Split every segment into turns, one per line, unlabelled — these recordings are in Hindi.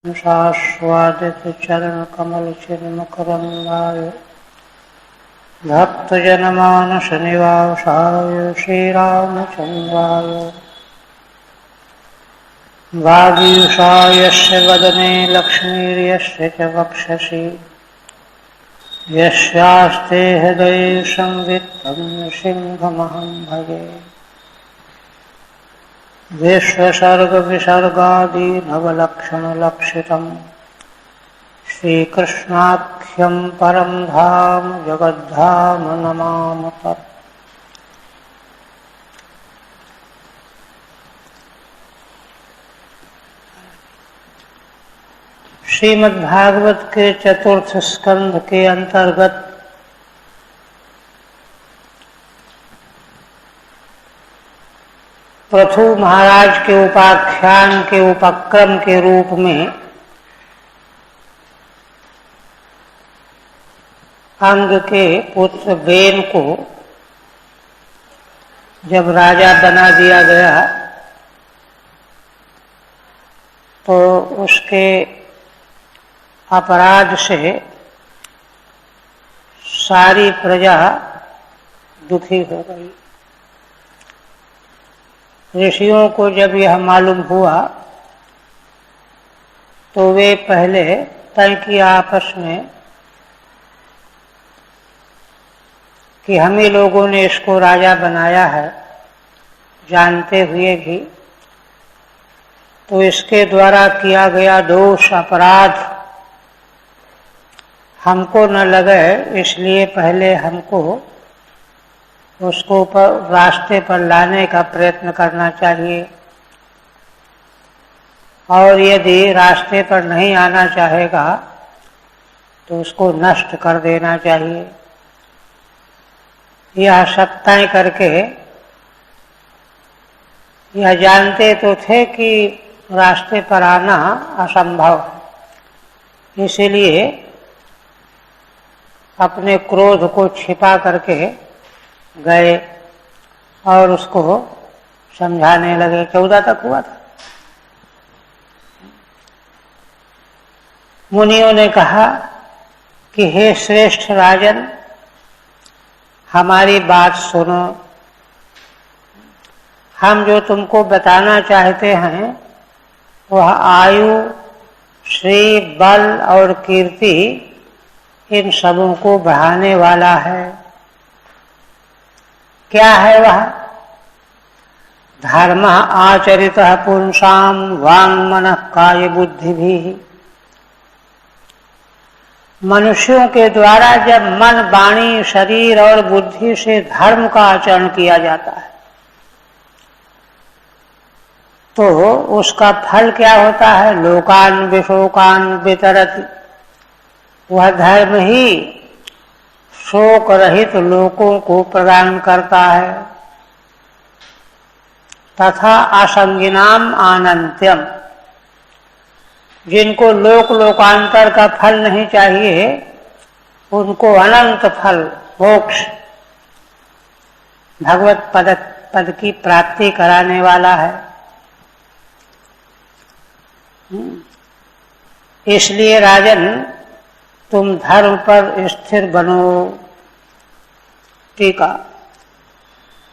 शाश्वादितचरणकमलचिन्मकरन्दाय भक्तजनमानसनिवासाय श्रीरामचन्द्राय वागीशाय यस्य वदने लक्ष्मीर्यस्य च वक्षसि यस्यास्ते हृदये संवित्तं सिंहमहं भजे। विश्वसर्गविसर्गादिनवलक्षणलक्षितम् श्रीकृष्णाख्यं परं धाम जगद्धाम नमामि तत्। श्रीमद्भागवत के चतुर्थ स्कंध के अंतर्गत पृथु महाराज के उपाख्यान के उपक्रम के रूप में अंग के पुत्र बेन को जब राजा बना दिया गया तो उसके अपराध से सारी प्रजा दुखी हो गई। ऋषियों को जब यह मालूम हुआ तो वे पहले तय किया आपस में कि हम ही लोगों ने इसको राजा बनाया है, जानते हुए भी, तो इसके द्वारा किया गया दोष अपराध हमको न लगे, इसलिए पहले हमको उसको रास्ते पर लाने का प्रयत्न करना चाहिए, और यदि रास्ते पर नहीं आना चाहेगा तो उसको नष्ट कर देना चाहिए। यह सब तय करके यह जानते तो थे कि रास्ते पर आना असंभव है, इसीलिए अपने क्रोध को छिपा करके गए और उसको समझाने लगे। 14 तक हुआ था। मुनियों ने कहा कि हे श्रेष्ठ राजन, हमारी बात सुनो। हम जो तुमको बताना चाहते हैं वह आयु, श्री, बल और कीर्ति इन सबों को बढ़ाने वाला है। क्या है वह? धर्म आचरितः पुंसां वांग मनः काय बुद्धि भी। मनुष्यों के द्वारा जब मन, वाणी, शरीर और बुद्धि से धर्म का आचरण किया जाता है तो उसका फल क्या होता है? लोकान विशोकान वितरति। वह धर्म ही शोक रहित लोकों को प्रदान करता है। तथा असंगिनाम आनंत्यम, जिनको लोक लोकांतर का फल नहीं चाहिए उनको अनंत फल, मोक्ष, भगवत पद की प्राप्ति कराने वाला है। इसलिए राजन, तुम धर्म पर स्थिर बनो। टीका।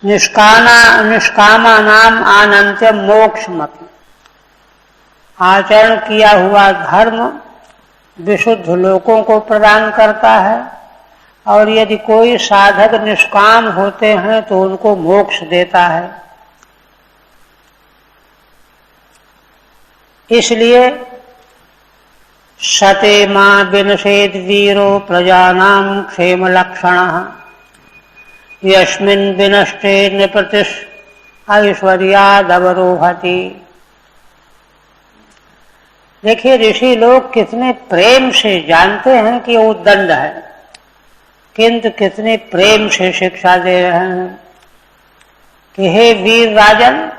निष्कामा नाम आनंत्यम मोक्षमपि। आचरण किया हुआ धर्म विशुद्ध लोकों को प्रदान करता है, और यदि कोई साधक निष्काम होते हैं तो उनको मोक्ष देता है। इसलिए सते मां विनशेद वीरो प्रजानां क्षेम लक्षणः यस्मिन् विनष्टे नृपतिस् ऐश्वर्यादवरोहति। देखिए, ऋषि लोग कितने प्रेम से जानते हैं कि वो दंड है, किंतु कितने प्रेम से शिक्षा दे रहे हैं कि हे वीर राजन,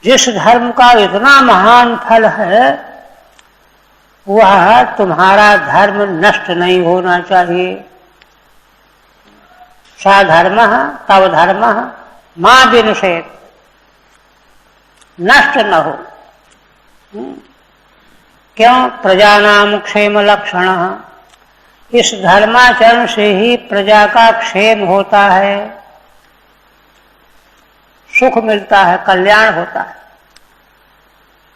जिस धर्म का इतना महान फल है वह तुम्हारा धर्म नष्ट नहीं होना चाहिए। साधर्मः तव धर्मः मां विनशेत्, नष्ट न हो। क्यों? प्रजानाम क्षेम लक्षण, इस धर्माचरण से ही प्रजा का क्षेम होता है, सुख मिलता है, कल्याण होता है।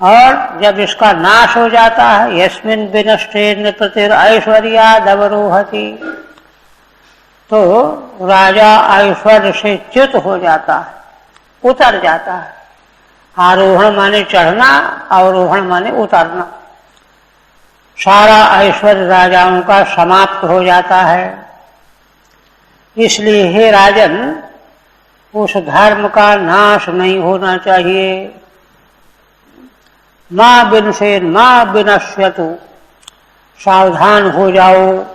और जब इसका नाश हो जाता है, यस्मिन् विनष्टे नृपतिर ऐश्वर्यादवरोहति, तो राजा ऐश्वर्य से च्युत हो जाता है, उतर जाता है। आरोहण माने चढ़ना, अवरोहण माने उतरना। सारा ऐश्वर्य राजाओं का समाप्त हो जाता है। इसलिए हे राजन, उस धर्म का नाश नहीं होना चाहिए। मां विनशेन मां विनश्यतु, सावधान हो जाओ।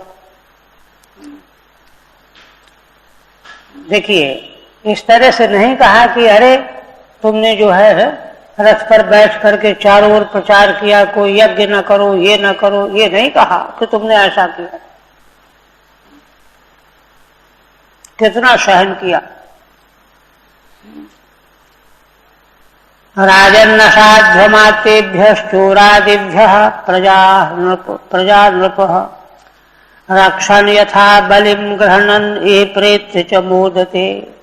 देखिए, इस तरह से नहीं कहा कि अरे तुमने जो है रथ पर बैठ करके चारों ओर प्रचार किया, कोई यज्ञ न करो, ये न करो, ये नहीं कहा कि तुमने ऐसा किया। कितना सहन किया। राजन्न साध्वमातेभ्य चोरादिभ्य प्रजा नृपः रक्षण यथा बलिम गृह्णन् ये प्रेत्य च मोदते।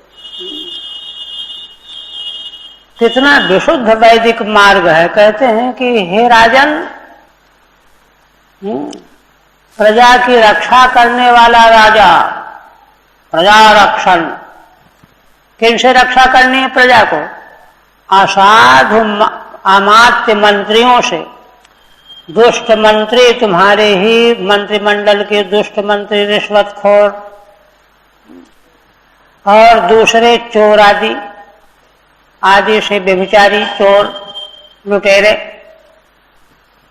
कितना विशुद्ध वैदिक मार्ग है। कहते हैं कि हे राजन, प्रजा की रक्षा करने वाला राजा, प्रजा रक्षण, किनसे रक्षा करनी है प्रजा को? असाधु अमात्य मंत्रियों से। दुष्ट मंत्री, तुम्हारे ही मंत्रिमंडल के दुष्ट मंत्री, रिश्वतखोर और दूसरे चोर आदि से व्यभिचारी, चोर, लुटेरे।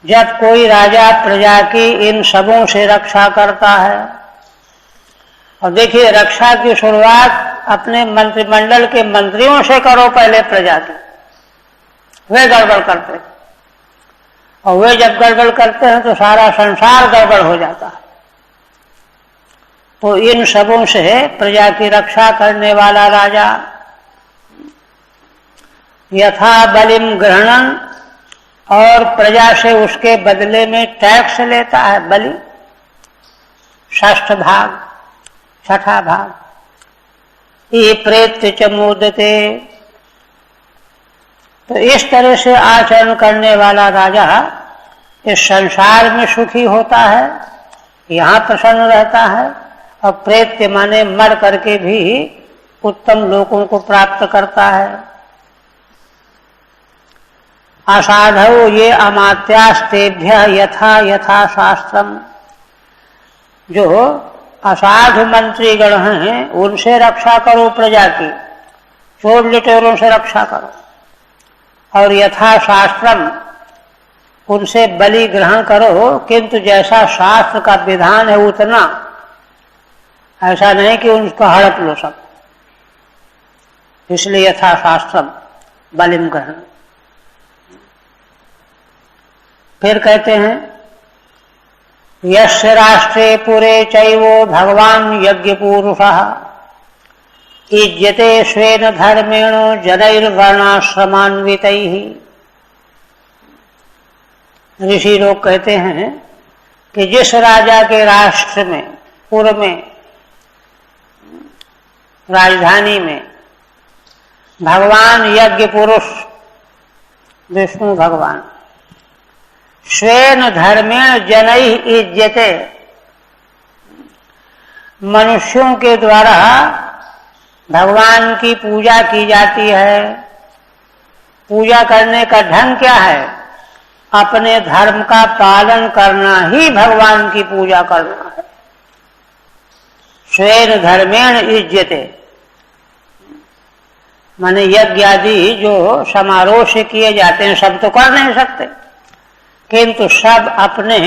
जब कोई राजा प्रजा की इन सबों से रक्षा करता है, और देखिए रक्षा की शुरुआत अपने मंत्रिमंडल के मंत्रियों से करो पहले प्रजा की। वे गड़बड़ करते हैं, और वे जब गड़बड़ करते हैं तो सारा संसार गड़बड़ हो जाता है। तो इन सबों से प्रजा की रक्षा करने वाला राजा यथा बलिम ग्रहणन, और प्रजा से उसके बदले में टैक्स लेता है। बलि षष्ठ भाग, छठा भाग। ये प्रेत्य च मोदते। तो इस तरह से आचरण करने वाला राजा इस संसार में सुखी होता है, यहाँ प्रसन्न रहता है, और प्रेत्य माने मर करके भी उत्तम लोकों को प्राप्त करता है। असाधौ ये अमात्यास्तेभ्य यथा यथा शास्त्रम। जो असाधु मंत्रीगण हैं उनसे रक्षा करो प्रजा की, चोर लुटेरों से रक्षा करो। और यथा शास्त्रम, उनसे बलि ग्रहण करो, किंतु जैसा शास्त्र का विधान है उतना। ऐसा नहीं कि उनको हड़प लो सब। इसलिए यथा शास्त्रम बलिम ग्रहण। फिर कहते हैं यस्य राष्ट्रे पुरे चैवो भगवान यज्ञ पुरुषः इज्यते स्वेन धर्मेण जनैर्वर्णाश्रमान्वितैः। ऋषि लोग कहते हैं कि जिस राजा के राष्ट्र में, पुर में, राजधानी में भगवान यज्ञ पुरुष विष्णु भगवान स्वेन धर्मेण जनैः इज्यते, मनुष्यों के द्वारा भगवान की पूजा की जाती है। पूजा करने का ढंग क्या है? अपने धर्म का पालन करना ही भगवान की पूजा करना है। स्वेन धर्मेण इज्यते माने यज्ञ आदि जो समारोह से किए जाते हैं, सब तो कर नहीं सकते, किंतु सब अपने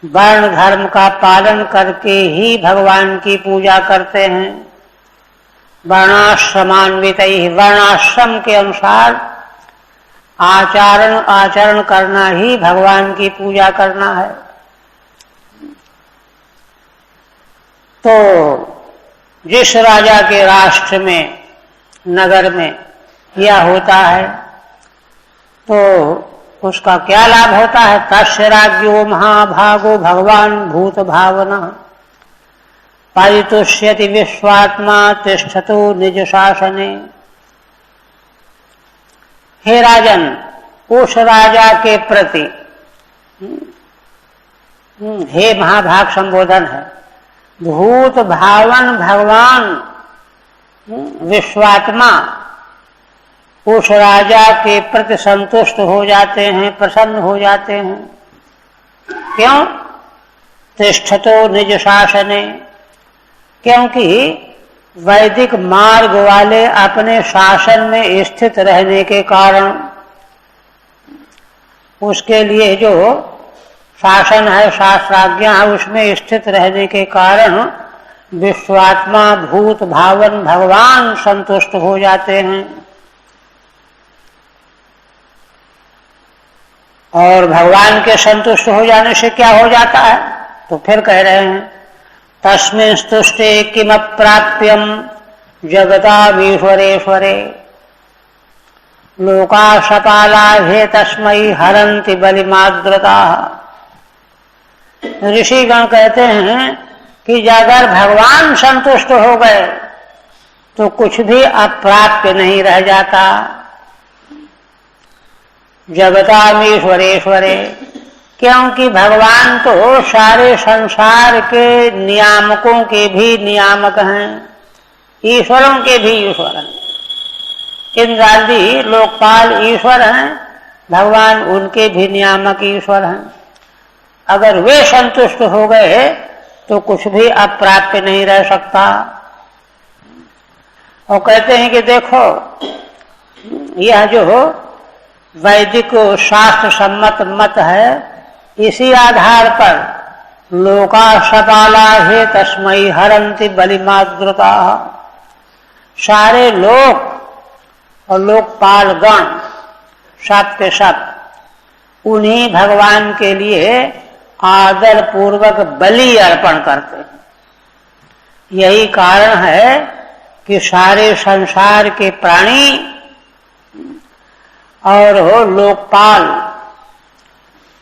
वर्ण धर्म का पालन करके ही भगवान की पूजा करते हैं। वर्णाश्रमान्वितैः, वर्णाश्रम के अनुसार आचरण करना ही भगवान की पूजा करना है। तो जिस राजा के राष्ट्र में, नगर में यह होता है, तो उसका क्या लाभ होता है? तस्य राज्यो महाभागो भगवान भूत भावना पारितोष्यति विश्वात्मा तिष्ठतो निज शासने। हे राजन, उस राजा के प्रति, हे महाभाग संबोधन है, भूत भावन भगवान विश्वात्मा उस राजा के प्रति संतुष्ट हो जाते हैं, प्रसन्न हो जाते हैं। क्यों? तिष्ठतो निज शासने, क्योंकि वैदिक मार्ग वाले अपने शासन में स्थित रहने के कारण, उसके लिए जो शासन है, शास्त्राज्ञा है, उसमें स्थित रहने के कारण विश्वात्मा भूत भावन भगवान संतुष्ट हो जाते हैं। और भगवान के संतुष्ट हो जाने से क्या हो जाता है? तो फिर कह रहे हैं तस्मिन् स्तुष्टे किमप्राप्यम जगतामीश्वरेश्वरे लोका सपाला हे तस्मै हरन्ति बलिमाद्रता। ऋषिगण कहते हैं कि अगर भगवान संतुष्ट हो गए तो कुछ भी अप्राप्य नहीं रह जाता। जगतामीश्वरेश्वरे, क्योंकि भगवान तो सारे संसार के नियामकों के भी नियामक हैं, ईश्वरों के भी ईश्वर हैं। इंद्रादि लोकपाल ईश्वर हैं, भगवान उनके भी नियामक ईश्वर हैं। अगर वे संतुष्ट हो गए तो कुछ भी अप्राप्य नहीं रह सकता। और कहते हैं कि देखो, यह जो वैदिक शास्त्र सम्मत मत है, इसी आधार पर लोका सपाला हे तस्मै हरन्ति बलिमाद्रता, सारे लोक और लोकपाल गण सब के सब उन्हीं भगवान के लिए आदर पूर्वक बलि अर्पण करते हैं। यही कारण है कि सारे संसार के प्राणी और लोकपाल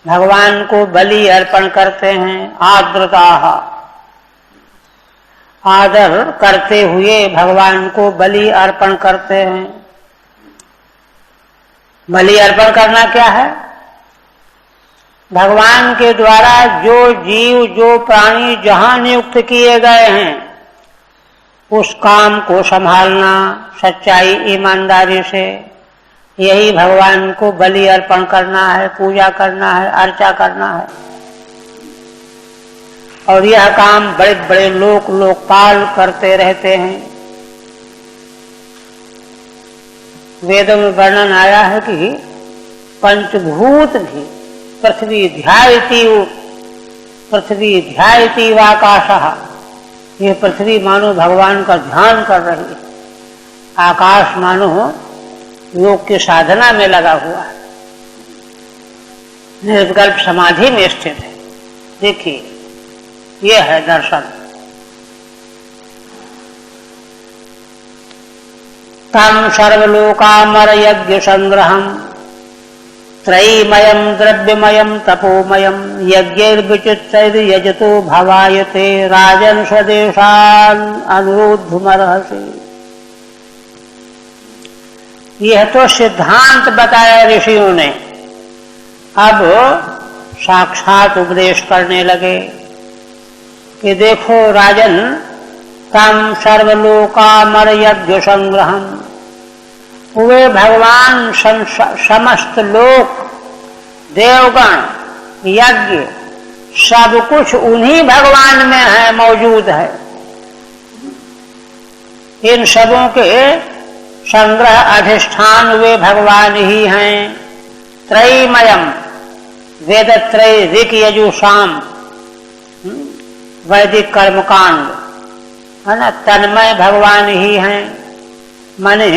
भगवान को बलि अर्पण करते हैं। आद्रता, आदर करते हुए भगवान को बलि अर्पण करते हैं। बलि अर्पण करना क्या है? भगवान के द्वारा जो जीव जो प्राणी जहां नियुक्त किए गए हैं उस काम को संभालना सच्चाई ईमानदारी से, यही भगवान को बलि अर्पण करना है, पूजा करना है, अर्चा करना है। और यह काम बड़े बड़े लोकपाल करते रहते हैं। वेदों में वर्णन आया है कि पंचभूत भी पृथ्वी ध्यायति वाकाशः, ये पृथ्वी मानो भगवान का ध्यान कर रही है, आकाश मानो योग की साधना में लगा हुआ है, निर्विकल्प समाधि में स्थित है। देखिए, यह है दर्शन। तम सर्वलोकामर यज्ञ संग्रहम त्रयीमयम द्रव्यमयम तपोमयम यज्ञैर्विचित्रैर्यजतो भवायते राजन स्वदेशान अनुरोधुमर्हसि। यह तो सिद्धांत बताया ऋषियों ने, अब साक्षात उपदेश करने लगे कि देखो राजन, तम सर्वलोकामर यज्ञ संग्रहम, वे भगवान समस्त लोक देवगण यज्ञ सब कुछ उन्हीं भगवान में है, मौजूद है। इन सबों के संग्रह अधिष्ठान वे भगवान ही हैं। त्रयीमयम, वेदत्रय ऋक यजु साम, वैदिक कर्मकांड है ना, तन्मय भगवान ही हैं। माने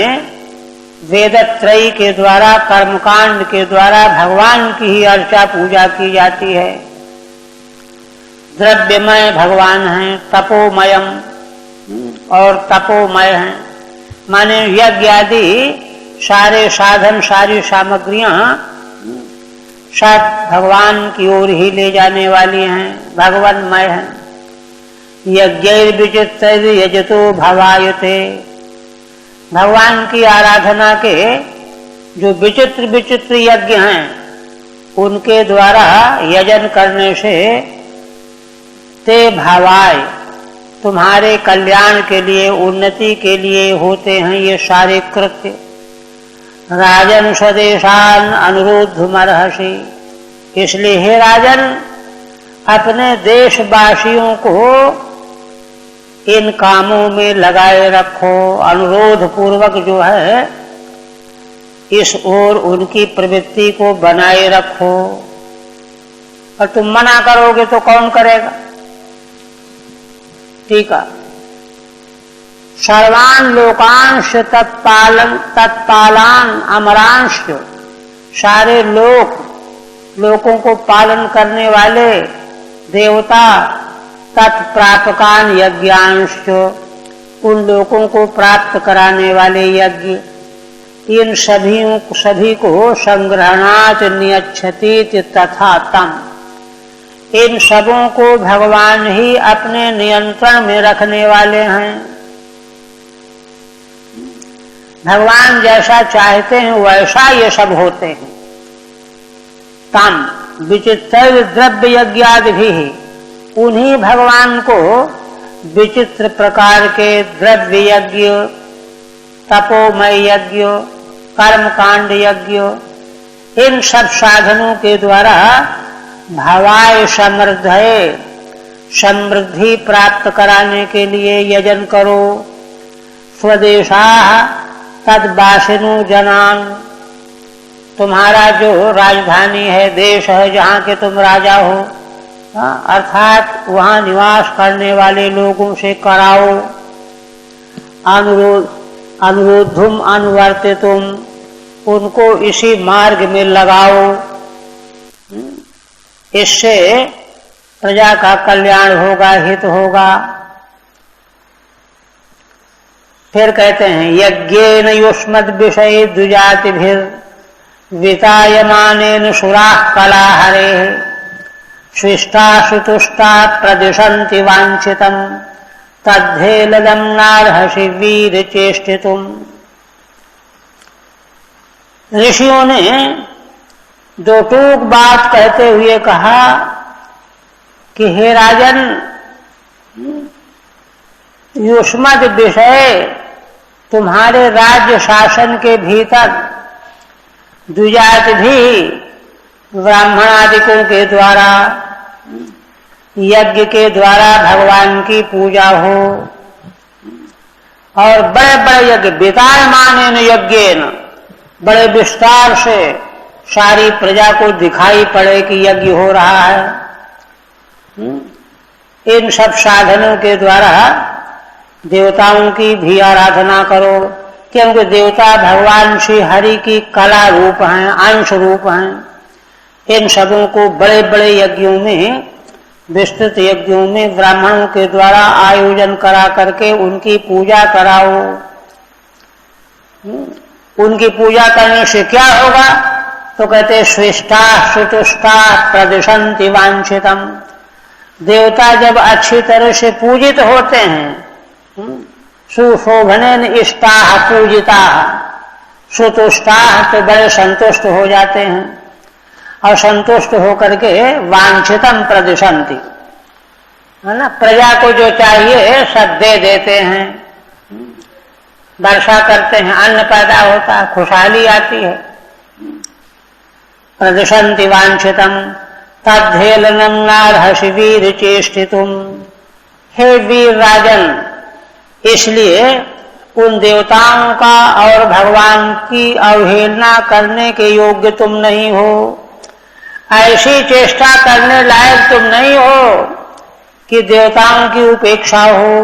वेदत्रयी के द्वारा, कर्मकांड के द्वारा भगवान की ही अर्चा पूजा की जाती है। द्रव्यमय भगवान हैं, तपोमयम और तपोमय हैं। माने यज्ञ आदि सारे साधन सारी सामग्रियां सब भगवान की ओर ही ले जाने वाली हैं, भगवानमय हैं। यज्ञैर विचित्रैर यजतो भवायते, भगवान की आराधना के जो विचित्र विचित्र यज्ञ हैं उनके द्वारा यजन करने से ते भावाय, तुम्हारे कल्याण के लिए, उन्नति के लिए होते हैं ये सारे कृत्य। राजन स्वदेशान अनुरोधमर्हसि, इसलिए हे राजन अपने देशवासियों को इन कामों में लगाए रखो, अनुरोध पूर्वक जो है इस ओर उनकी प्रवृत्ति को बनाए रखो। और तुम मना करोगे तो कौन करेगा? ठीक है। सर्वान लोकांश तत्पालान अमरांश, सारे लोकों को पालन करने वाले देवता, तत्प्रापकान यज्ञांश, उन लोगों को प्राप्त कराने वाले यज्ञ, इन सभी को संग्रहणात् नियच्छति तथा तम, इन सबों को भगवान ही अपने नियंत्रण में रखने वाले हैं। भगवान जैसा चाहते हैं वैसा ये सब होते हैं। तम विचित्र द्रव्य यज्ञादि भी, उन्हीं भगवान को विचित्र प्रकार के द्रव्य यज्ञ, तपोमय यज्ञ, कर्मकांड यज्ञ, इन सब साधनों के द्वारा भवाय समृद्धये, समृद्धि प्राप्त कराने के लिए यजन करो। स्वदेशा तद्वासिनो जनान, तुम्हारा जो राजधानी है, देश है जहाँ के तुम राजा हो, अर्थात वहाँ निवास करने वाले लोगों से कराओ। अनुरोधुम अनुवर्तितुम, उनको इसी मार्ग में लगाओ, इससे प्रजा का कल्याण होगा, हित होगा। फिर कहते हैं यज्ञेन युष्मद् विषये द्विजातिभिर वितायमानेन सुराः कलाहरेः स्विष्टा सुतुष्टा प्रदिशन्ति वाञ्छितम् तद्धेलदं नार्हसि वीर चेष्टितुम्। ऋषियों ने दो टूक बात कहते हुए कहा कि हे राजन, युष्मद विषय, तुम्हारे राज्य शासन के भीतर द्विजाति भी ब्राह्मण आदिकों के द्वारा, यज्ञ के द्वारा भगवान की पूजा हो, और बड़े बड़े यज्ञ, वितायमानेन यज्ञेन, बड़े विस्तार से सारी प्रजा को दिखाई पड़े कि यज्ञ हो रहा है। इन सब साधनों के द्वारा देवताओं की भी आराधना करो, क्योंकि देवता भगवान श्री हरि की कला रूप हैं, अंश रूप हैं। इन सबों को बड़े बड़े यज्ञों में, विस्तृत यज्ञों में ब्राह्मणों के द्वारा आयोजन करा करके उनकी पूजा कराओ। उनकी पूजा करने से क्या होगा? तो कहते स्विष्टा सुतुष्टा प्रदिशन्ति वांछितम्। देवता जब अच्छी तरह से पूजित होते हैं, सुशोभनेन इष्टाः पूजिताः, सुतुष्टाः तो बड़े संतुष्ट हो जाते हैं, और संतुष्ट होकर के वांछितम प्रदिशन्ति, है ना, प्रजा को जो चाहिए सब दे देते हैं, वर्षा करते हैं, अन्न पैदा होता है, खुशहाली आती है। प्रदिशन्ति वांछितम तद्धेलनं नार्हसि वीर चेष्टितुम्। हे वीर राजन, इसलिए उन देवताओं का और भगवान की अवहेलना करने के योग्य तुम नहीं हो, ऐसी चेष्टा करने लायक तुम नहीं हो कि देवताओं की उपेक्षा हो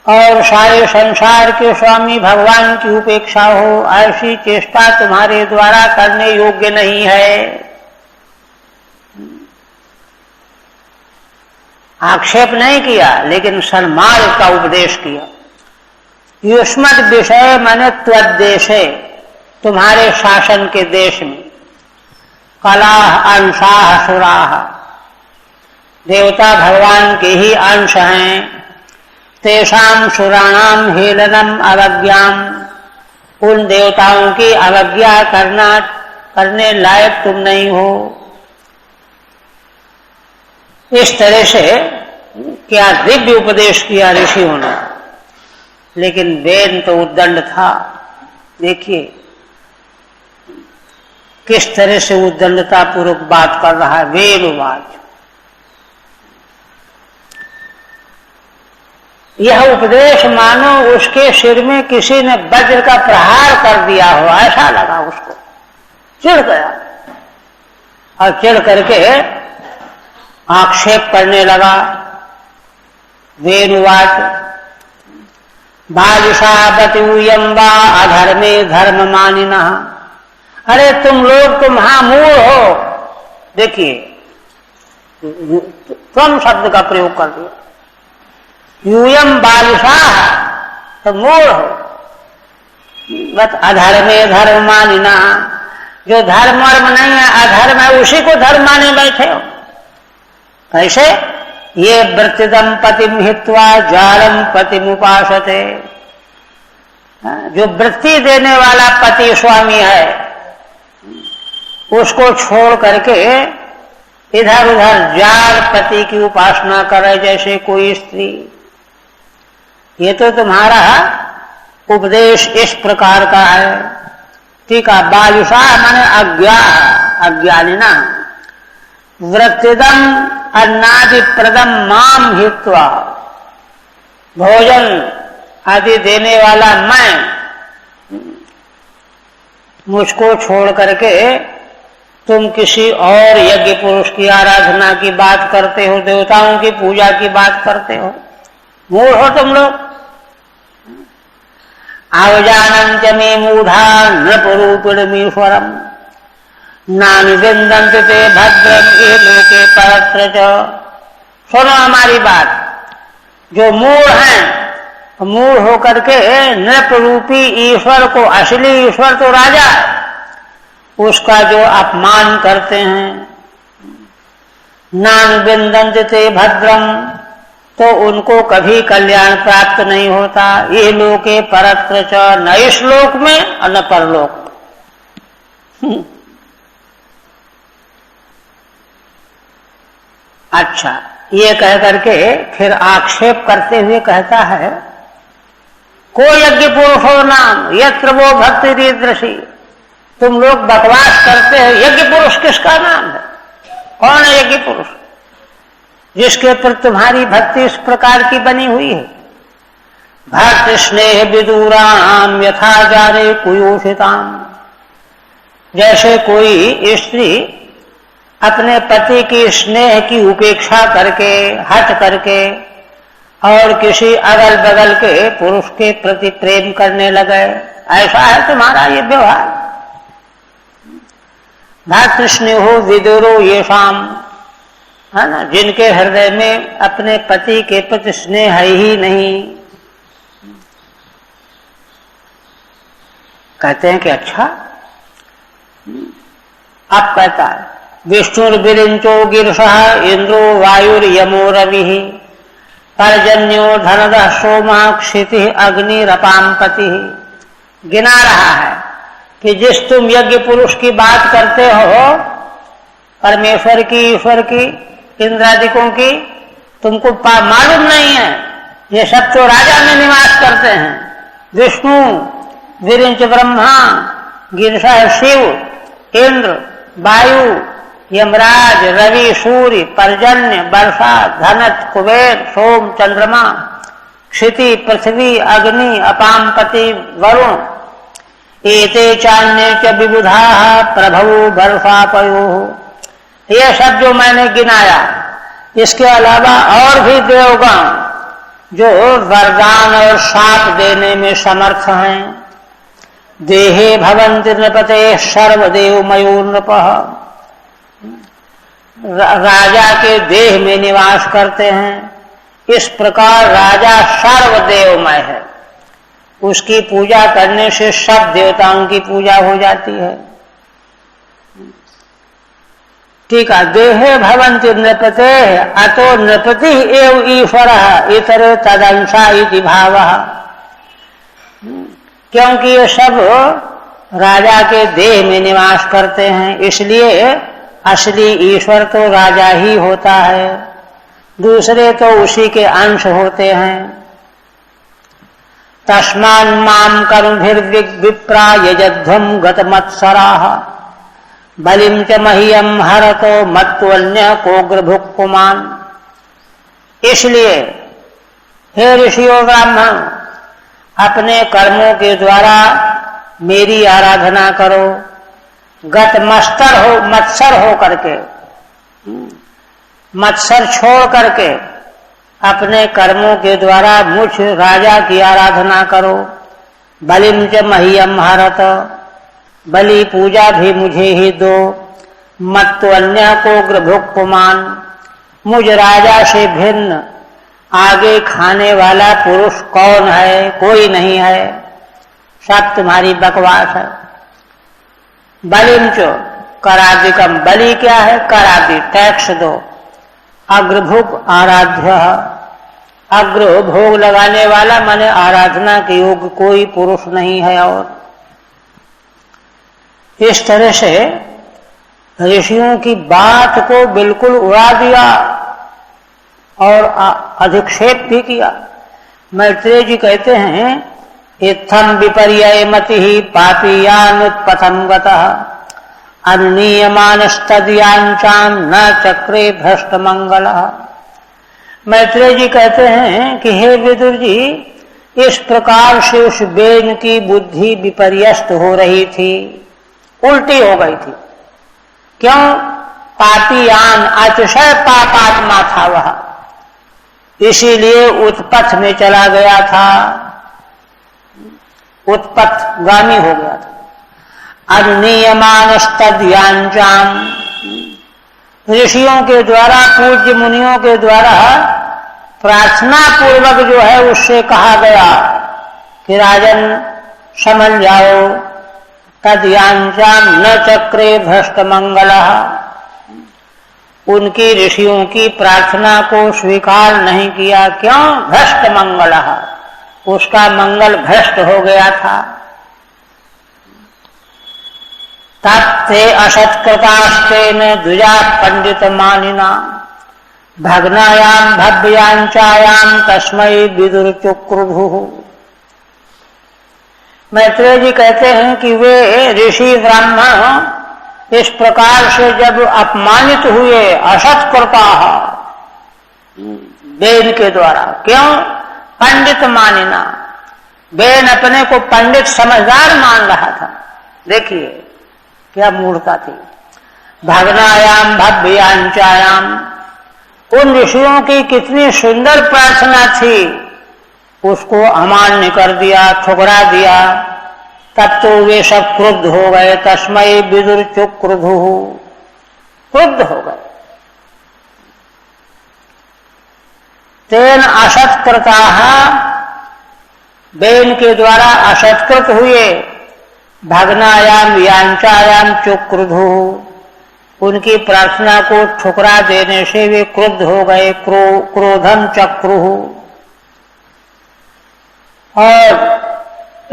और सारे संसार के स्वामी भगवान की उपेक्षा हो। ऐसी चेष्टा तुम्हारे द्वारा करने योग्य नहीं है। आक्षेप नहीं किया, लेकिन सन्मार्ग का उपदेश किया। युष्मद् विषय माने त्वद्देशे, तुम्हारे शासन के देश में, कलाः अंशाः सुराः, देवता भगवान के ही अंश हैं। तेषां सुराणाम हेलनम अवज्ञाम, उन देवताओं की अवज्ञा करने लायक तुम नहीं हो। इस तरह से क्या दिव्य उपदेश किया ऋषियों ने, लेकिन वेन तो उद्दंड था। देखिए किस तरह से उद्दंडता पूर्वक बात कर रहा है। वेणुवाच, यह उपदेश मानो उसके सिर में किसी ने वज्र का प्रहार कर दिया हो, ऐसा लगा उसको। चिढ़ गया और चिढ़ करके आक्षेप करने लगा। वेणुवाच, बालिशाबतियूयं वा अधर्मे धर्म मानिनः, अरे तुम लोग तुम मूढ़ हो। देखिए तुम शब्द का प्रयोग कर दिया। यूयम बालिशा, तो मूढ़ हो। बस अधर्मे धर्म मानिना, जो धर्म वर्म नहीं है, अधर्म है, उसी को धर्म माने बैठे हो। कैसे? ये वृत्तिदम पतिम हित्वा जालम पतिम उपासते, जो वृत्ति देने वाला पति स्वामी है उसको छोड़ करके इधर उधर जाल पति की उपासना करे जैसे कोई स्त्री। ये तो तुम्हारा उपदेश इस प्रकार का है। ठीक है, बालुषा माने अज्ञा, अज्ञानिना। वृत्तिदम अन्नादि प्रदम माम हित्वा, भोजन आदि देने वाला मैं, मुझको छोड़ करके तुम किसी और यज्ञ पुरुष की आराधना की बात करते हो, देवताओं की पूजा की बात करते हो। मूढ़ हो तुम लोग। आवजानन्त्य मे मूढ़ा नृपरूपिणमीश्वरम नानुविन्दन्ति ते भद्रम ये लोके परत्र च। सुनो हमारी बात। जो मूढ़ हैं, मूढ़ होकर के नृपरूपी ईश्वर को, असली ईश्वर तो राजा, उसका जो अपमान करते हैं, नानुविन्दन्ति ते भद्रम, तो उनको कभी कल्याण प्राप्त नहीं होता। ये लोके परत्र च, न इस लोक में और न परलोक में। अच्छा, ये कह करके फिर आक्षेप करते हुए कहता है, को यज्ञ पुरुषो नाम यत्र वो भक्ति रीदृशी। तुम लोग बकवास करते हो, यज्ञ पुरुष किसका नाम है? कौन है यज्ञ पुरुष? जिसके पर तुम्हारी भक्ति इस प्रकार की बनी हुई है। भक्ति स्नेह विदुराम यथा जारे कुयोषिताम, जैसे कोई स्त्री अपने पति की स्नेह की उपेक्षा करके, हट करके और किसी अगल बगल के पुरुष के प्रति प्रेम करने लगे, ऐसा है तुम्हारा ये व्यवहार। भक्ति स्नेहो विदुरो येषाम, है ना, जिनके हृदय में अपने पति के प्रति स्नेह है ही नहीं। कहते हैं कि अच्छा, अब कहता है विष्णुर्विरिंचो गिरसः इंद्रो वायुर्यमो रविः पर्जन्यो धनदः सोमः क्षितिः अग्निरपाम पतिः। गिना रहा है कि जिस तुम यज्ञ पुरुष की बात करते हो, परमेश्वर की, ईश्वर की, इंद्रादिकों की, तुमको मालूम नहीं है ये सब तो राजा में निवास करते हैं। विष्णु, विरिंच ब्रह्मा, गिरसा शिव, इंद्र, वायु, यमराज, रवि, सूर्य, पर्जन्य, वर्षा, धनत, कुबेर, सोम, चंद्रमा, क्षिति, पृथ्वी, अग्नि, अपामपति, वरुण, एते चान्ये च विबुधाः प्रभवो वर्षापयोः। ये सब जो मैंने गिनाया, इसके अलावा और भी देवगण जो वरदान और शाप देने में समर्थ हैं। देहे भवन्ति नृपते सर्वदेव मयो नृपः, राजा के देह में निवास करते हैं। इस प्रकार राजा सर्वदेवमय है, उसकी पूजा करने से सब देवताओं की पूजा हो जाती है। टीका देहे भवन्ति नृपते अतो नृपति एव ईश्वरः इतरे तदंशा इति भावः। क्योंकि ये सब राजा के देह में निवास करते हैं, इसलिए असली ईश्वर तो राजा ही होता है, दूसरे तो उसी के अंश होते हैं। तस्मान् मां कर्मभिर्विप्रा यजध्वं गतमत्सराः बलिं च मह्यं हरतो मत्वन्य कोग्रभुक् पुमान्। इसलिए हे ऋषियों ब्राह्मण, अपने कर्मों के द्वारा मेरी आराधना करो, गत मत्सर हो करके, मत्सर छोड़ करके अपने कर्मों के द्वारा मुझ राजा की आराधना करो। बलिं च मह्यं हरत, बलि पूजा भी मुझे ही दो। मत्वन्य कोग्रभुक् पुमान्, मुझ राजा से भिन्न आगे खाने वाला पुरुष कौन है? कोई नहीं है, सब तुम्हारी बकवास है। बलिं च करादिकम, बलि क्या है? करादि, टैक्स दो। अग्रभुक् आराध्य, अग्र भोग लगाने वाला माने आराधना के योग्य कोई पुरुष नहीं है। और इस तरह से ऋषियों की बात को बिल्कुल उड़ा दिया और अधिक्षेप भी किया। मैत्रेय जी कहते हैं इत्थम विपर्यय मति पापीयानुत्पथं गतः अनुनीयमानस्तद्यांचां न चक्रे भ्रष्ट मंगलः। मैत्रेय जी कहते हैं कि हे विदुर जी, इस प्रकार से उस बेन की बुद्धि विपर्यस्त हो रही थी, उल्टी हो गई थी। क्यों? पापीयान, अतिशय पापात्मा था वह, इसीलिए उत्पथ में चला गया था, उत्पथगामी हो गया था। अनुनीयमानस्तद्यांचां, ऋषियों के द्वारा, पूज्य मुनियों के द्वारा प्रार्थना पूर्वक जो है उससे कहा गया कि राजन समझ जाओ, तद्यांचां न चक्रे भ्रष्ट मंगलः, उनकी ऋषियों की प्रार्थना को स्वीकार नहीं किया। क्यों? भ्रष्ट मंगलः, उसका मंगल भ्रष्ट हो गया था। तत्ते असत्कृतास्तेन द्विजा पंडित मानिना भग्नायां भव्यांचायां तस्मै विदुर चुक्रुभुः। मैत्रेय जी कहते हैं कि वे ऋषि ब्राह्मण इस प्रकार से जब अपमानित हुए, असत्कृता बेन के द्वारा। क्यों? पंडित मानिना, बेन अपने को पंडित समझदार मान रहा था। देखिए क्या मूर्खता थी। भग्नायाम भव्यांचायाम, उन ऋषियों की कितनी सुंदर प्रार्थना थी, उसको अमान्य कर दिया, ठुकरा दिया। तब तो वे सब क्रुद्ध हो गए। तस्मै विदुर चुक्रुभुः, क्रुद्ध हो गए। तेन असत्कृताः, बेन के द्वारा असत्कृत हुए। भग्नायाम यांचायाम चुक्रुधुः, उनकी प्रार्थना को ठुकरा देने से वे क्रुद्ध हो गए। क्रोधम चक्रुः। और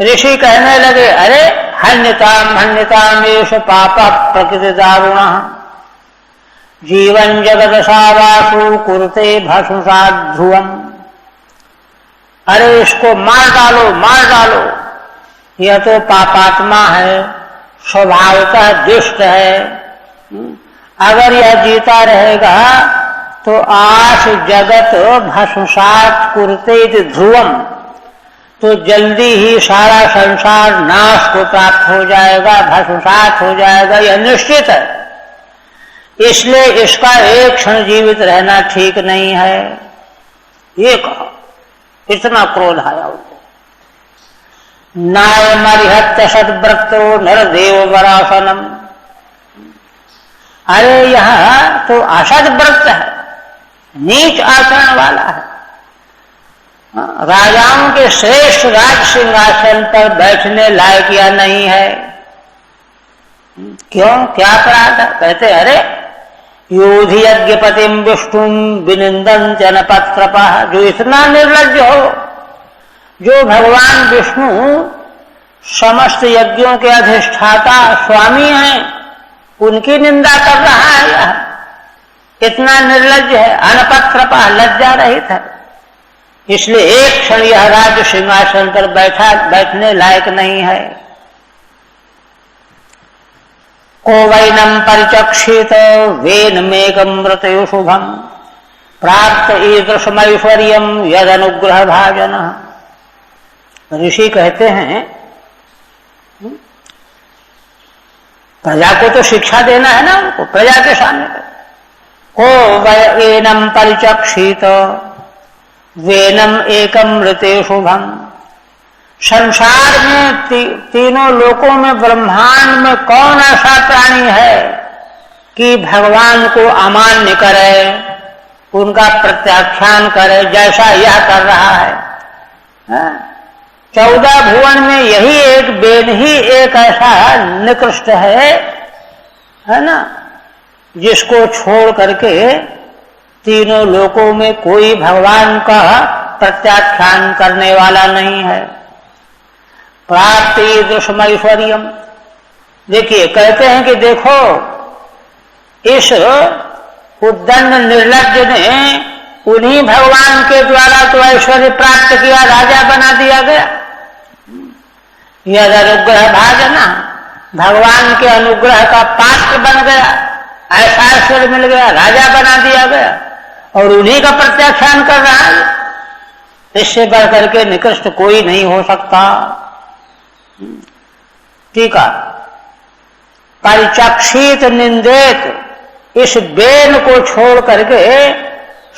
ऋषि कहने लगे, अरे हन्यताम एष पाप प्रकृति दारुणः जीवन जगदशावासु कुरुते भस्मसात् ध्रुवम्। अरे इसको मार डालो, मार डालो, यह तो पापात्मा है, स्वभावतः दुष्ट है। अगर यह जीता रहेगा तो आश जगत भस्मसात् कुरुते ध्रुवम्, तो जल्दी ही सारा संसार नाश को प्राप्त हो जाएगा, भस्मसात हो जाएगा, यह निश्चित है। इसलिए इसका एक क्षण जीवित रहना ठीक नहीं है। ये कहा, इतना क्रोध आया उनको। नायमरिहत्य सद्व्रतो नरदेव वरासनम। अरे यह तो असद्व्रत है, नीच आचरण वाला है। राजाओं के श्रेष्ठ राज सिंहासन पर बैठने लायक या नहीं है। क्यों? क्या अपराध है? कहते अरे योधि यज्ञपतिम विष्णु विनिंदन जनपत्रपः, जो इतना निर्लज्ज हो, जो भगवान विष्णु समस्त यज्ञों के अधिष्ठाता स्वामी हैं, उनकी निंदा कर रहा है। यह इतना निर्लज्ज है, अनपत्रपः, लज्जा रहित है। इसलिए एक क्षण यह राज्य सिंहासन पर बैठने लायक नहीं है। को वैनम परिचक्षित वेनमेकमृतयो शुभम प्राप्त ईदृशमैश्वर्यम यद अनुग्रह भाजन। ऋषि कहते हैं प्रजा को तो शिक्षा देना है ना, उनको प्रजा के सामने। को वेनम परिचक्षित वेनम एकम मृते शुभम। संसार में तीनों लोकों में, ब्रह्मांड में कौन ऐसा प्राणी है कि भगवान को अमान्य करे, उनका प्रत्याख्यान करे, जैसा यह कर रहा है। 14 भुवन में यही एक बेन ही एक ऐसा निकृष्ट है ना, जिसको छोड़ करके तीनों लोकों में कोई भगवान का प्रत्याख्यान करने वाला नहीं है। प्राप्ति दृश्यमैश्वर्यम। देखिए, कहते हैं कि देखो, इस उद्दंड निर्लज्ज ने उन्हीं भगवान के द्वारा तो ऐश्वर्य प्राप्त किया, राजा बना दिया गया। यद अनुग्रह भाजना, भगवान के अनुग्रह का पात्र बन गया, ऐसा ऐश्वर्य मिल गया, राजा बना दिया गया, और उन्हीं का प्रत्याख्यान कर रहा है। इससे बढ़कर के निकृष्ट कोई नहीं हो सकता। ठीक है, परिचक्षित निंदित, इस बेन को छोड़ करके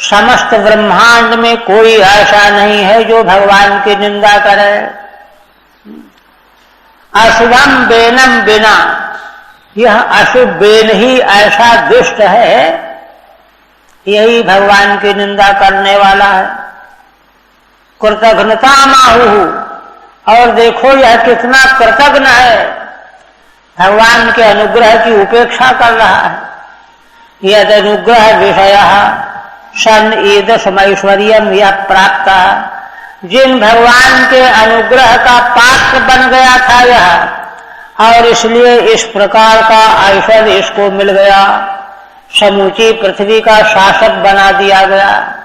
समस्त ब्रह्मांड में कोई ऐसा नहीं है जो भगवान की निंदा करे। अशुभम बेनम बिना, यह अशुभ बेन ही ऐसा दुष्ट है, यही भगवान की निंदा करने वाला है। कृतघ्नता माहु, और देखो यह कितना कृतघ्न है, भगवान के अनुग्रह की उपेक्षा कर रहा है। यद अनुग्रह विषय सन ईदृशमैश्वर्यम यह प्राप्त, जिन भगवान के अनुग्रह का पात्र बन गया था यह, और इसलिए इस प्रकार का ऐश्वर्य इसको मिल गया, समूची पृथ्वी का शासक बना दिया गया।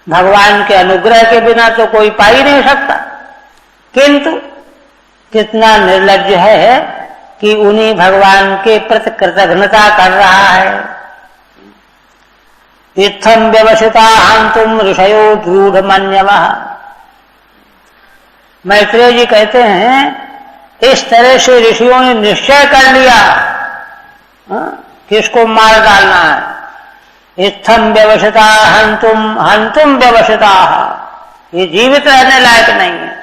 भगवान के अनुग्रह के बिना तो कोई पा ही नहीं सकता, किंतु कितना निर्लज्ज है कि उन्हीं भगवान के प्रति कृतघ्नता कर रहा है। इत्थम व्यवसिता हंतुम ऋषयो द्रूढ़ मन्यवः। मैत्रेय जी कहते हैं, इस तरह से ऋषियों ने निश्चय कर लिया कि इसको मार डालना है। इत्थम व्यवसिता हंतुम व्यवसिता, ये जीवित रहने लायक नहीं है।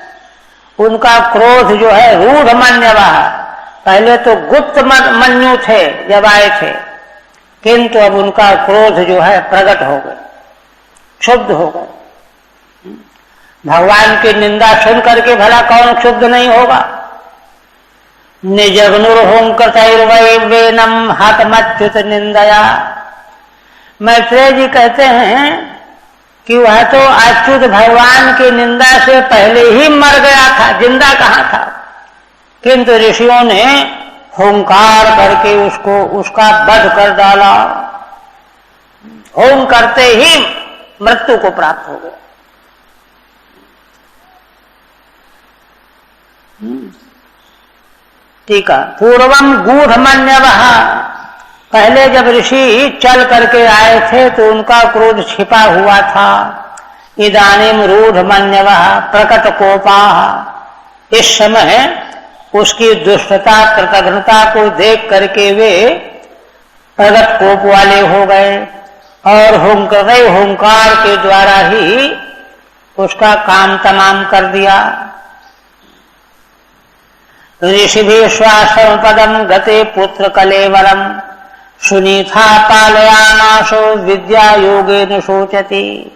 उनका क्रोध जो है रूढ़ मन्यवः, पहले तो गुप्त मन्यु थे जब आए थे, किंतु अब उनका क्रोध जो है प्रकट हो गए, क्षुब्ध हो गए। भगवान की निंदा सुन करके भला कौन क्षुब्ध नहीं होगा। निजग्नुर्हुंकृतैर्वैवेनम हतमच्युत निंदया। मैत्रेय जी कहते हैं कि वह तो अच्युत भगवान की निंदा से पहले ही मर गया था, जिंदा कहाँ था, किंतु ऋषियों ने हुंकार करके उसका वध कर डाला। होम करते ही मृत्यु को प्राप्त हो गया। ठीक है, पूर्वम गूढ़मन्यवः, पहले जब ऋषि चल करके आए थे तो उनका क्रोध छिपा हुआ था। इदानीम रूढ़मन्यवः प्रकट कोपाः, इस समय उसकी दुष्टता कृतघ्नता को देख करके वे प्रगट कोप वाले हो गए, और हुंकार के द्वारा ही उसका काम तमाम कर दिया। ऋषिभिः श्वासं पदं गते पुत्र कलेवरम सुनीथा पालयामासो विद्या योगेन शोचति।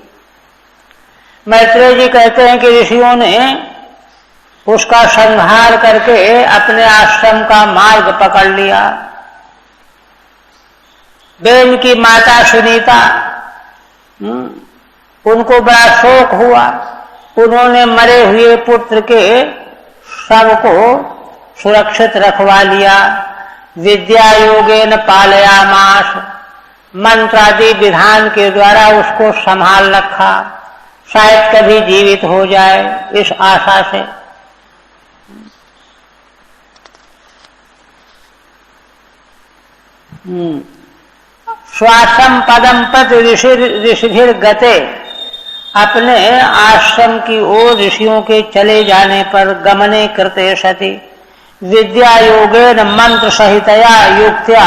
मैत्रेय जी कहते हैं कि ऋषियों ने उसका संहार करके अपने आश्रम का मार्ग पकड़ लिया। बेन की माता सुनीता, उनको बड़ा शोक हुआ। उन्होंने मरे हुए पुत्र के शव को सुरक्षित रखवा लिया। विद्या योगेन पालयामास, मंत्रादि विधान के द्वारा उसको संभाल रखा, शायद कभी जीवित हो जाए, इस आशा से। श्वासम पदम पद ऋषिभिर गते, अपने आश्रम की ओर ऋषियों के चले जाने पर गमने कृते सति विद्या योगेन मंत्र सहितया युक्त्या,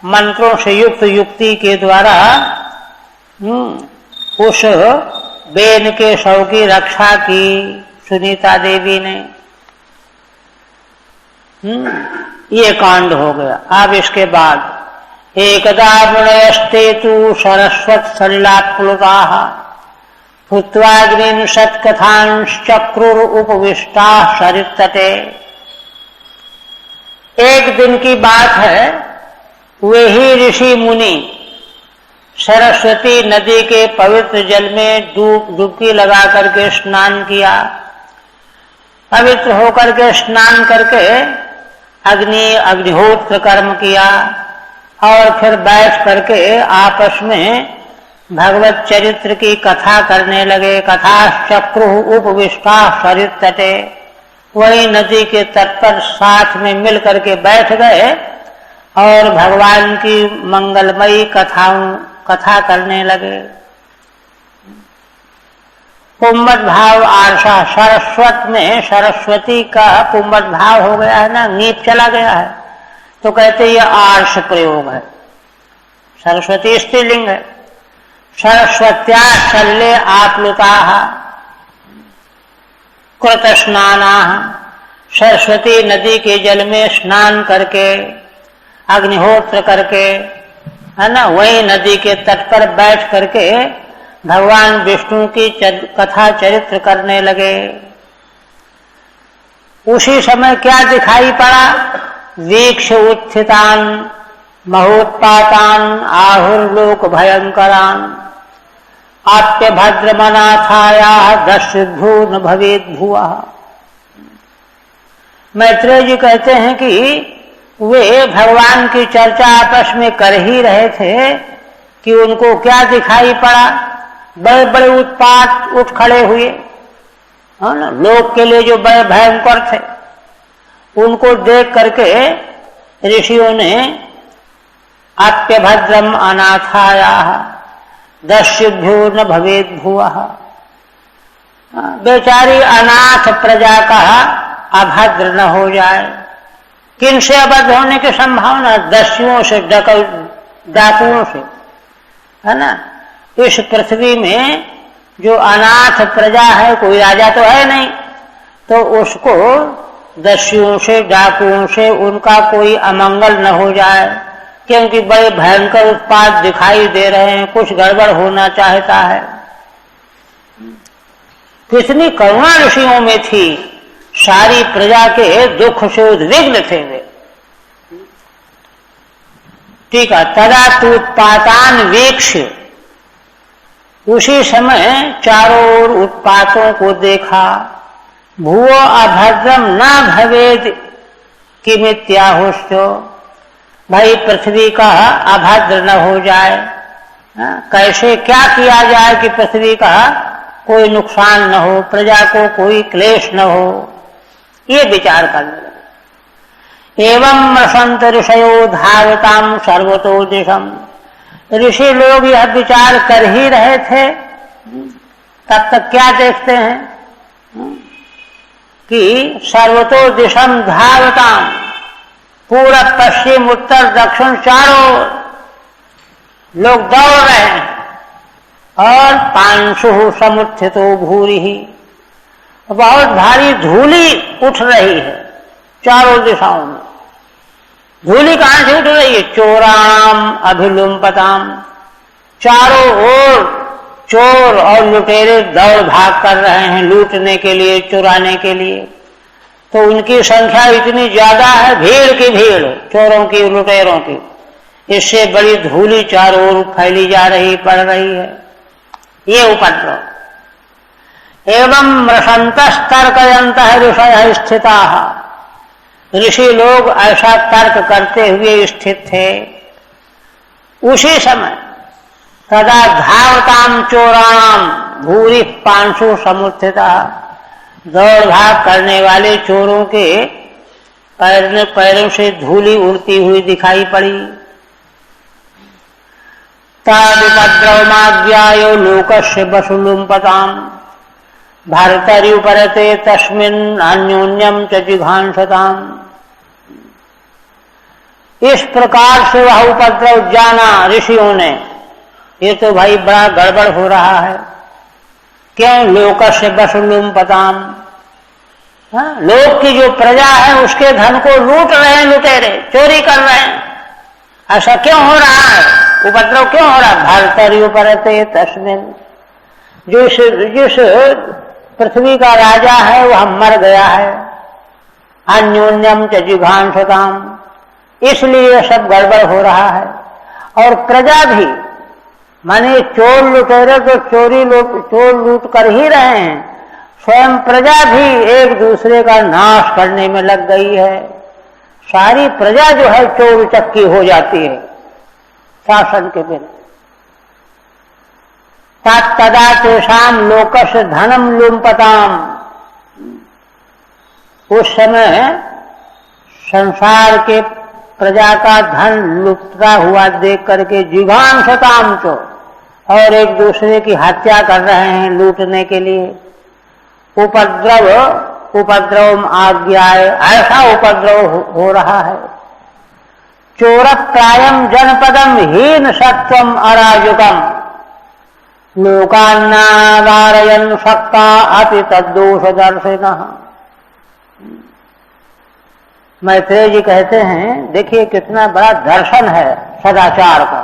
मंत्रों से युक्त युक्ति के द्वारा उस बेन के शव की रक्षा की सुनीता देवी ने। ये कांड हो गया। अब इसके बाद एकदा मुनयस्ते तु सरस्वत सलिलाप्लुताः भूत्वाग्निं सत्कथांश्चक्रुर उपविष्टाः सरित्तटे। एक दिन की बात है, वे ही ऋषि मुनि सरस्वती नदी के पवित्र जल में डुबकी लगा करके स्नान किया। पवित्र होकर के स्नान करके अग्निहोत्र कर्म किया और फिर बैठ करके आपस में भगवत चरित्र की कथा करने लगे। कथा चक्रु उपविष्टा सरित तटे, वही नदी के तट पर साथ में मिल करके बैठ गए और भगवान की मंगलमयी कथा करने लगे। पुम्मत भाव आर्षा, सरस्वत में सरस्वती का पुम्मत भाव हो गया है ना, नीच चला गया है, तो कहते ये आर्ष प्रयोग है। सरस्वती स्त्रीलिंग है। सरस्वत्या सल्ले आप्लुताः कृत स्नानाः, सरस्वती नदी के जल में स्नान करके अग्निहोत्र करके, है ना, वही नदी के तट पर बैठ करके भगवान विष्णु की कथा चरित्र करने लगे। उसी समय क्या दिखाई पड़ा? वीक्ष उत्थितान महोत्पातान आहुर्लोक भयंकरान आप्य भद्रमनाथाया दस्युभ्यो न भवेद भुवः। मैत्रेय जी कहते हैं कि वे भगवान की चर्चा आपस में कर ही रहे थे कि उनको क्या दिखाई पड़ा? बड़े बड़े उत्पात उठ खड़े हुए, है ना, लोक के लिए जो बड़े भयंकर थे, उनको देख करके ऋषियों ने आप्यभद्रम अनाथाया दस्युभ्यो न भवेद भुवः, बेचारी अनाथ प्रजा का अभद्र न हो जाए। किन से अभद्र होने की संभावना? दस्युओं से, डाकुओं से, है ना। इस पृथ्वी में जो अनाथ प्रजा है, कोई राजा तो है नहीं, तो उसको दस्युओं से, डाकुओं से उनका कोई अमंगल न हो जाए, क्योंकि बड़े भयंकर उत्पात दिखाई दे रहे हैं, कुछ गड़बड़ होना चाहता है। कितनी करुणा ऋषियों में थी, सारी प्रजा के दुख से उद्विग्न थे वे। ठीक है। तदा उत्पातान वीक्ष, उसी समय चारों ओर उत्पातों को देखा। भुवो अभद्रम न भवेद किमित्याहुश्च, भाई पृथ्वी का अभद्र न हो जाए, कैसे क्या किया जाए कि पृथ्वी का कोई नुकसान न हो, प्रजा को कोई क्लेश न हो, ये विचार करने लगे। एवं रसंत ऋषयो धावताम सर्वतो दिशम, ऋषि लोग यह विचार कर ही रहे थे, तब तक क्या देखते हैं कि सर्वतो दिशम धावताम, पूरब पश्चिम उत्तर दक्षिण चारों लोग दौड़ रहे हैं। और पांशु समुत्थितो भूरि, बहुत भारी धूली उठ रही है चारों दिशाओं में। धूली कहां से उठ रही है? चोराम अभिलुम्पताम, चारों ओर चोर और लुटेरे दौड़ भाग कर रहे हैं लूटने के लिए, चुराने के लिए। तो उनकी संख्या इतनी ज्यादा है, भीड़ की भीड़, चोरों की, लुटेरों की, इससे बड़ी धूली चारों ओर फैली जा रही पड़ रही है, ये उपद्रव। एवं रसंतस्तर्कयन्तः ऋषयः स्थिताः, ऋषि लोग ऐसा तर्क करते हुए स्थित थे। उसी समय तदा धावताम चोराणाम भूरि पांशु समुत्थिता, दौड़ भाग करने वाले चोरों के पैरों से धूली उड़ती हुई दिखाई पड़ी। तादुपद्रवमाज्ञायो लोकस्य वसुलुम्पताम् भारतर्युपरते तस्मिन् अन्योन्यम च जिघांसताम्। इस प्रकार से वह उपद्रव जाना ऋषियों ने, ये तो भाई बड़ा गड़बड़ हो रहा है। क्यों? लोकस्य वसुलुम्पताम्, लोक की जो प्रजा है उसके धन को लूट रहे हैं लुटेरे, चोरी कर रहे हैं। ऐसा क्यों हो रहा है? उपद्रव क्यों हो रहा है? भारतर्युपरते तस्मिन्, जिस पृथ्वी का राजा है वह मर गया है। अन्योन्यम च जिघांसताम्, इसलिए सब गड़बड़ हो रहा है। और प्रजा भी, माने चोर लुटेरे तो चोर लूट कर ही रहे हैं, स्वयं प्रजा भी एक दूसरे का नाश करने में लग गई है। सारी प्रजा जो है चोर चक्की हो जाती है शासन के बिना। तदा तेषाम लोकस्य धनम लुम्पताम, उस समय संसार के प्रजा का धन लुटता हुआ देख करके जिघांसताम तो, और एक दूसरे की हत्या कर रहे हैं लूटने के लिए। उपद्रव आज्ञाए, ऐसा उपद्रव हो रहा है। चोरप्रायम जनपदम हीन सत्वम अराजकम लोकान्नावारयन् शक्ता अपि तद्दोष दर्शिनः। मैत्रेय जी कहते हैं, देखिए कितना बड़ा दर्शन है सदाचार का।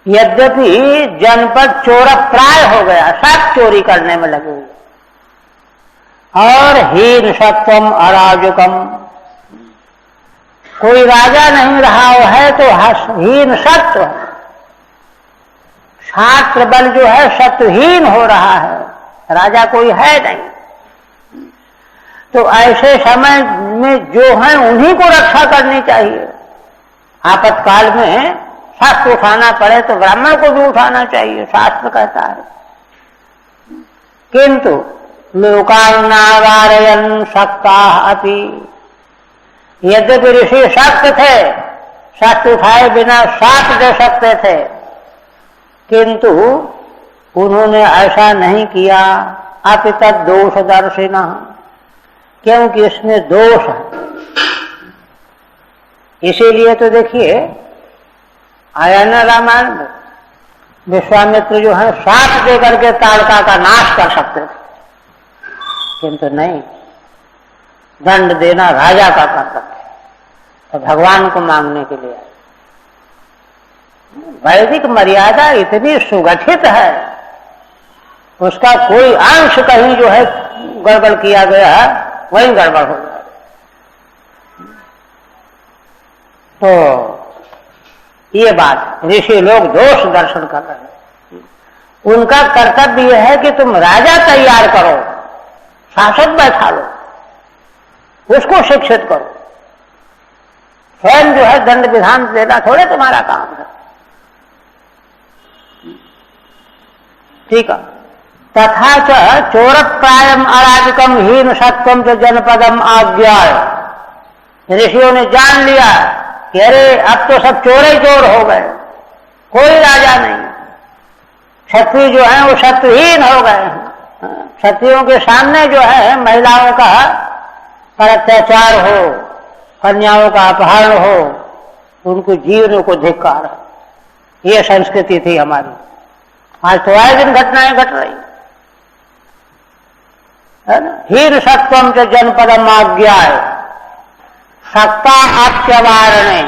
यद्यपि जनपद चोरप्राय हो गया, सब चोरी करने में लगे हुए, और हीन सत्वम अराजकम, कोई राजा नहीं रहा है तो हीन सत्व, छात्र बल जो है सत्वहीन हो रहा है, राजा कोई है नहीं। तो ऐसे समय में जो है उन्हीं को रक्षा करनी चाहिए। आपातकाल में शस्त्र उठाना पड़े तो ब्राह्मण को भी उठाना चाहिए, शास्त्र कहता है। किंतु लोकान्नावारयन् शक्ताः अपि, यद्यपि ऋषि शक्त थे, शस्त्र उठाए बिना साथ दे सकते थे, किंतु उन्होंने ऐसा नहीं किया। अपि तद्दोष दर्शिनः, क्योंकि इसमें दोष है। इसीलिए तो देखिए आया न रामायण में, विश्वामित्र जो है साथ दे करके ताड़का का नाश कर सकते थे, किंतु नहीं, दंड देना राजा का कर्तव्य है, तो भगवान को मांगने के लिए। वैदिक मर्यादा इतनी सुगठित है, उसका कोई अंश कहीं जो है गड़बड़ किया गया वही गड़बड़ हो जाए। तो ये बात, ऋषि लोग दोष दर्शन कर रहे हैं। उनका कर्तव्य यह है कि तुम राजा तैयार करो, शासक बैठा लो, उसको शिक्षित करो। स्वयं जो है दंड विधान देना थोड़े तुम्हारा काम है। ठीक है। तथा च चोरप्रायम अराजकम हीन सत्वम च जनपदम आज्ञाय, ऋषियों ने जान लिया कि अरे अब तो सब चोरे चोर हो गए, कोई राजा नहीं, क्षत्रिय जो है वो सत्वहीन हो गए हैं। क्षत्रियों के सामने जो है महिलाओं का पर अत्याचार हो, कन्याओं का अपहरण हो, उनको जीवन को धिक्कार है। ये संस्कृति थी हमारी। आज तो आए दिन घटनाएं घट रही है ना। हीन सत्वम च जनपदम आज्ञाय सक्ता आत्यवारणे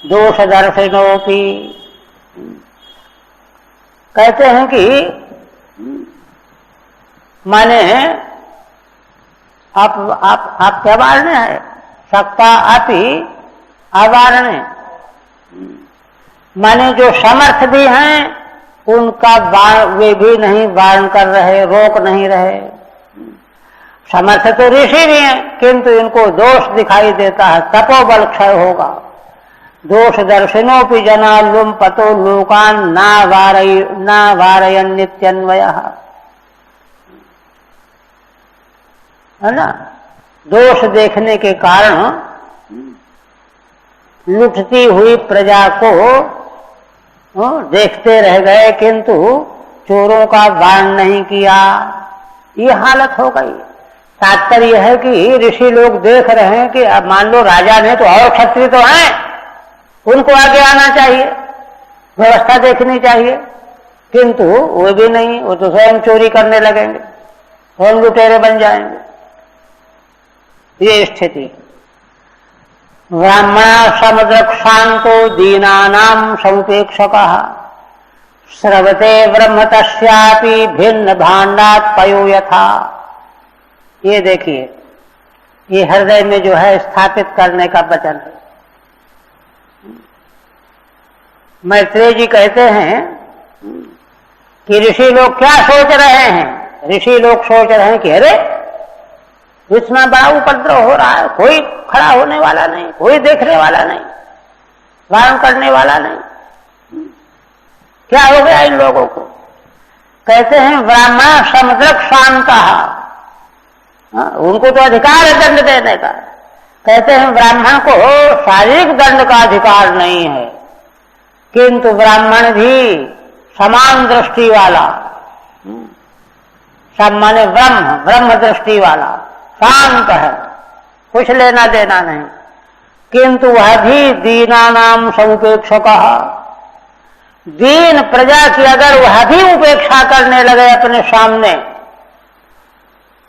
दोष दर्शिनोपि, कहते हैं कि माने आप क्या वारणे है, सक्ता आपी अवारणे, माने जो समर्थ भी हैं उनका वे भी नहीं वारण कर रहे, रोक नहीं रहे। समर्थ तो ऋषि भी हैं, किंतु इनको दोष दिखाई देता है, तपोबल क्षय होगा। दोष दर्शनोपि जना लुम्पतो लोकान ना वारयन नित्यन्वय, है ना। दोष देखने के कारण लुटती हुई प्रजा को देखते रह गए, किंतु चोरों का वारण नहीं किया। ये हालत हो गई। तात्पर्य है कि ऋषि लोग देख रहे हैं कि अब मान लो राजा ने तो और क्षत्रिय तो हैं, उनको आगे आना चाहिए, व्यवस्था देखनी चाहिए, किंतु वो भी नहीं, वो तो स्वयं चोरी करने लगेंगे, स्वयं लुटेरे बन जाएंगे। ये स्थिति। ब्राह्मण समद्रक्षांतो दीनानाम समुपेक्षकः स्रवते ब्रह्म तस्यापि भिन्न भाण्डात् पयो यथा। ये देखिए, ये हृदय में जो है स्थापित करने का वचन है। मैत्रेय जी कहते हैं कि ऋषि लोग क्या सोच रहे हैं। ऋषि लोग सोच रहे हैं कि अरे इतना बड़ा उपद्रव हो रहा है, कोई खड़ा होने वाला नहीं, कोई देखने वाला नहीं, वारण करने वाला नहीं, क्या हो गया इन लोगों को। कहते हैं ब्राह्मण समद्रक शांता, उनको तो अधिकार है दंड देने का। कहते हैं ब्राह्मण को शारीरिक दंड का अधिकार नहीं है, किंतु ब्राह्मण भी समान दृष्टि वाला, सब माने ब्रह्म दृष्टि वाला, शांत है, कुछ लेना देना नहीं, किंतु वह भी दीनानाम समुपेक्षकः। दीन प्रजा की अगर वह भी उपेक्षा करने लगे अपने सामने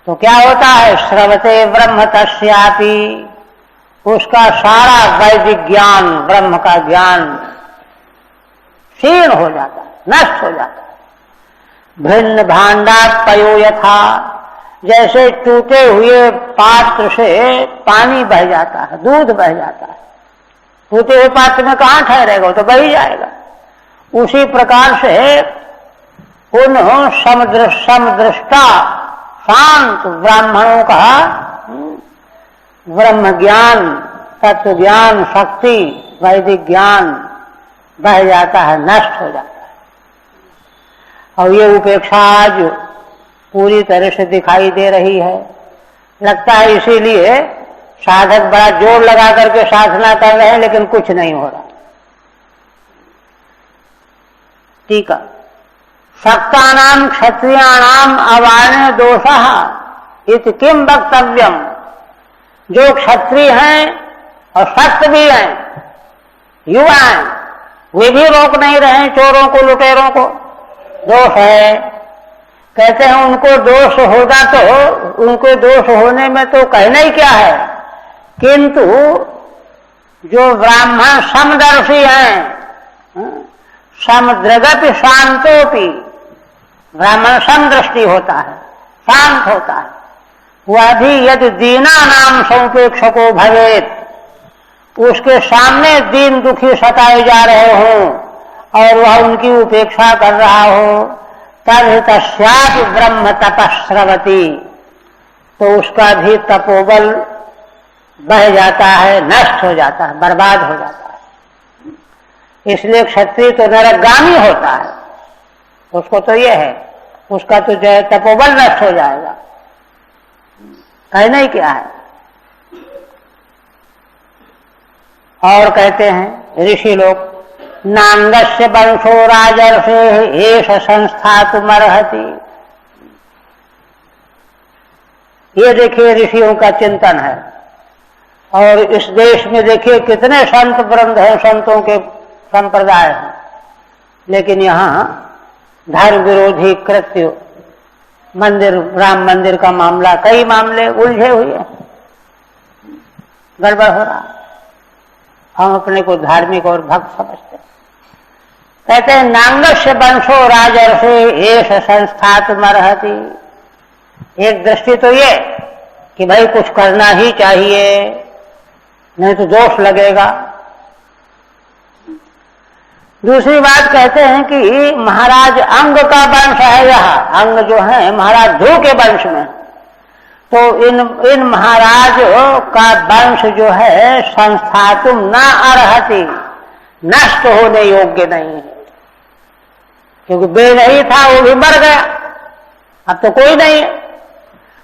तो क्या होता है। श्रवते ब्रह्म तस्यापि, उसका सारा वैदिक ज्ञान, ब्रह्म का ज्ञान क्षीण हो जाता है, नष्ट हो जाता है। भिन्न भाण्डात् पयो यथा, जैसे टूटे हुए पात्र से पानी बह जाता है, दूध बह जाता है। टूटे हुए पात्र में कहाँ ठहरेगा, तो बह ही जाएगा। उसी प्रकार से उन समदृष्टा शांत ब्राह्मणों का ब्रह्म ज्ञान, तत्व ज्ञान, शक्ति, वैदिक ज्ञान बह जाता है, नष्ट हो जाता है। और ये उपेक्षा आज पूरी तरह से दिखाई दे रही है। लगता है इसीलिए साधक बड़ा जोर लगा करके साधना कर रहे हैं, लेकिन कुछ नहीं हो रहा। ठीक है। सक्तानाम क्षत्रियाणाम अवारण दोषः इति किम वक्तव्यम। जो क्षत्रिय हैं और सक्त भी हैं, युवा हैं, वे भी रोक नहीं रहे चोरों को, लुटेरों को। दोष है, कहते हैं उनको दोष होगा तो उनको दोष होने में तो कहना ही क्या है, किंतु जो ब्राह्मण समदर्शी हैं, समदृगपि शांतोपि, ब्राह्मण समदृष्टि होता है, शांत होता है, वह भी यदि दीनानाम समुपेक्षको भवेत्, उसके सामने दीन दुखी सताए जा रहे हों और वह उनकी उपेक्षा कर रहा हो, तब तस्यापि ब्रह्म तपस्रवती, तो उसका भी तपोबल बह जाता है, नष्ट हो जाता है, बर्बाद हो जाता है। इसलिए क्षत्रिय तो नरकगामी होता है, उसको तो यह है, उसका तो जो है तपोबल नष्ट हो जाएगा। कहना ही क्या है। और कहते हैं ऋषि लोग, नांगस्य वंशो राजर्षे एष संस्थातुमर्हति। ये देखिए ऋषियों का चिंतन है। और इस देश में देखिए कितने संत वृंद हैं, संतों के संप्रदाय हैं, लेकिन यहाँ धर्म विरोधी कृत्य, मंदिर, राम मंदिर का मामला, कई मामले उलझे हुए हैं, गड़बड़ हो रहा। हम अपने को धार्मिक और भक्त समझते हैं। कहते हैं नांगस्य वंशो राजर्षे एष संस्थातुमर्हति। एक दृष्टि तो ये कि भाई कुछ करना ही चाहिए, नहीं तो दोष लगेगा। दूसरी बात कहते हैं कि महाराज अंग का वंश है, यह अंग जो है महाराज ध्रुव के वंश में, तो इन महाराज का वंश जो है संस्थातुम न अर्हति, नष्ट होने योग्य नहीं है, क्योंकि वे नहीं था, वो भी मर गया, अब तो कोई नहीं है,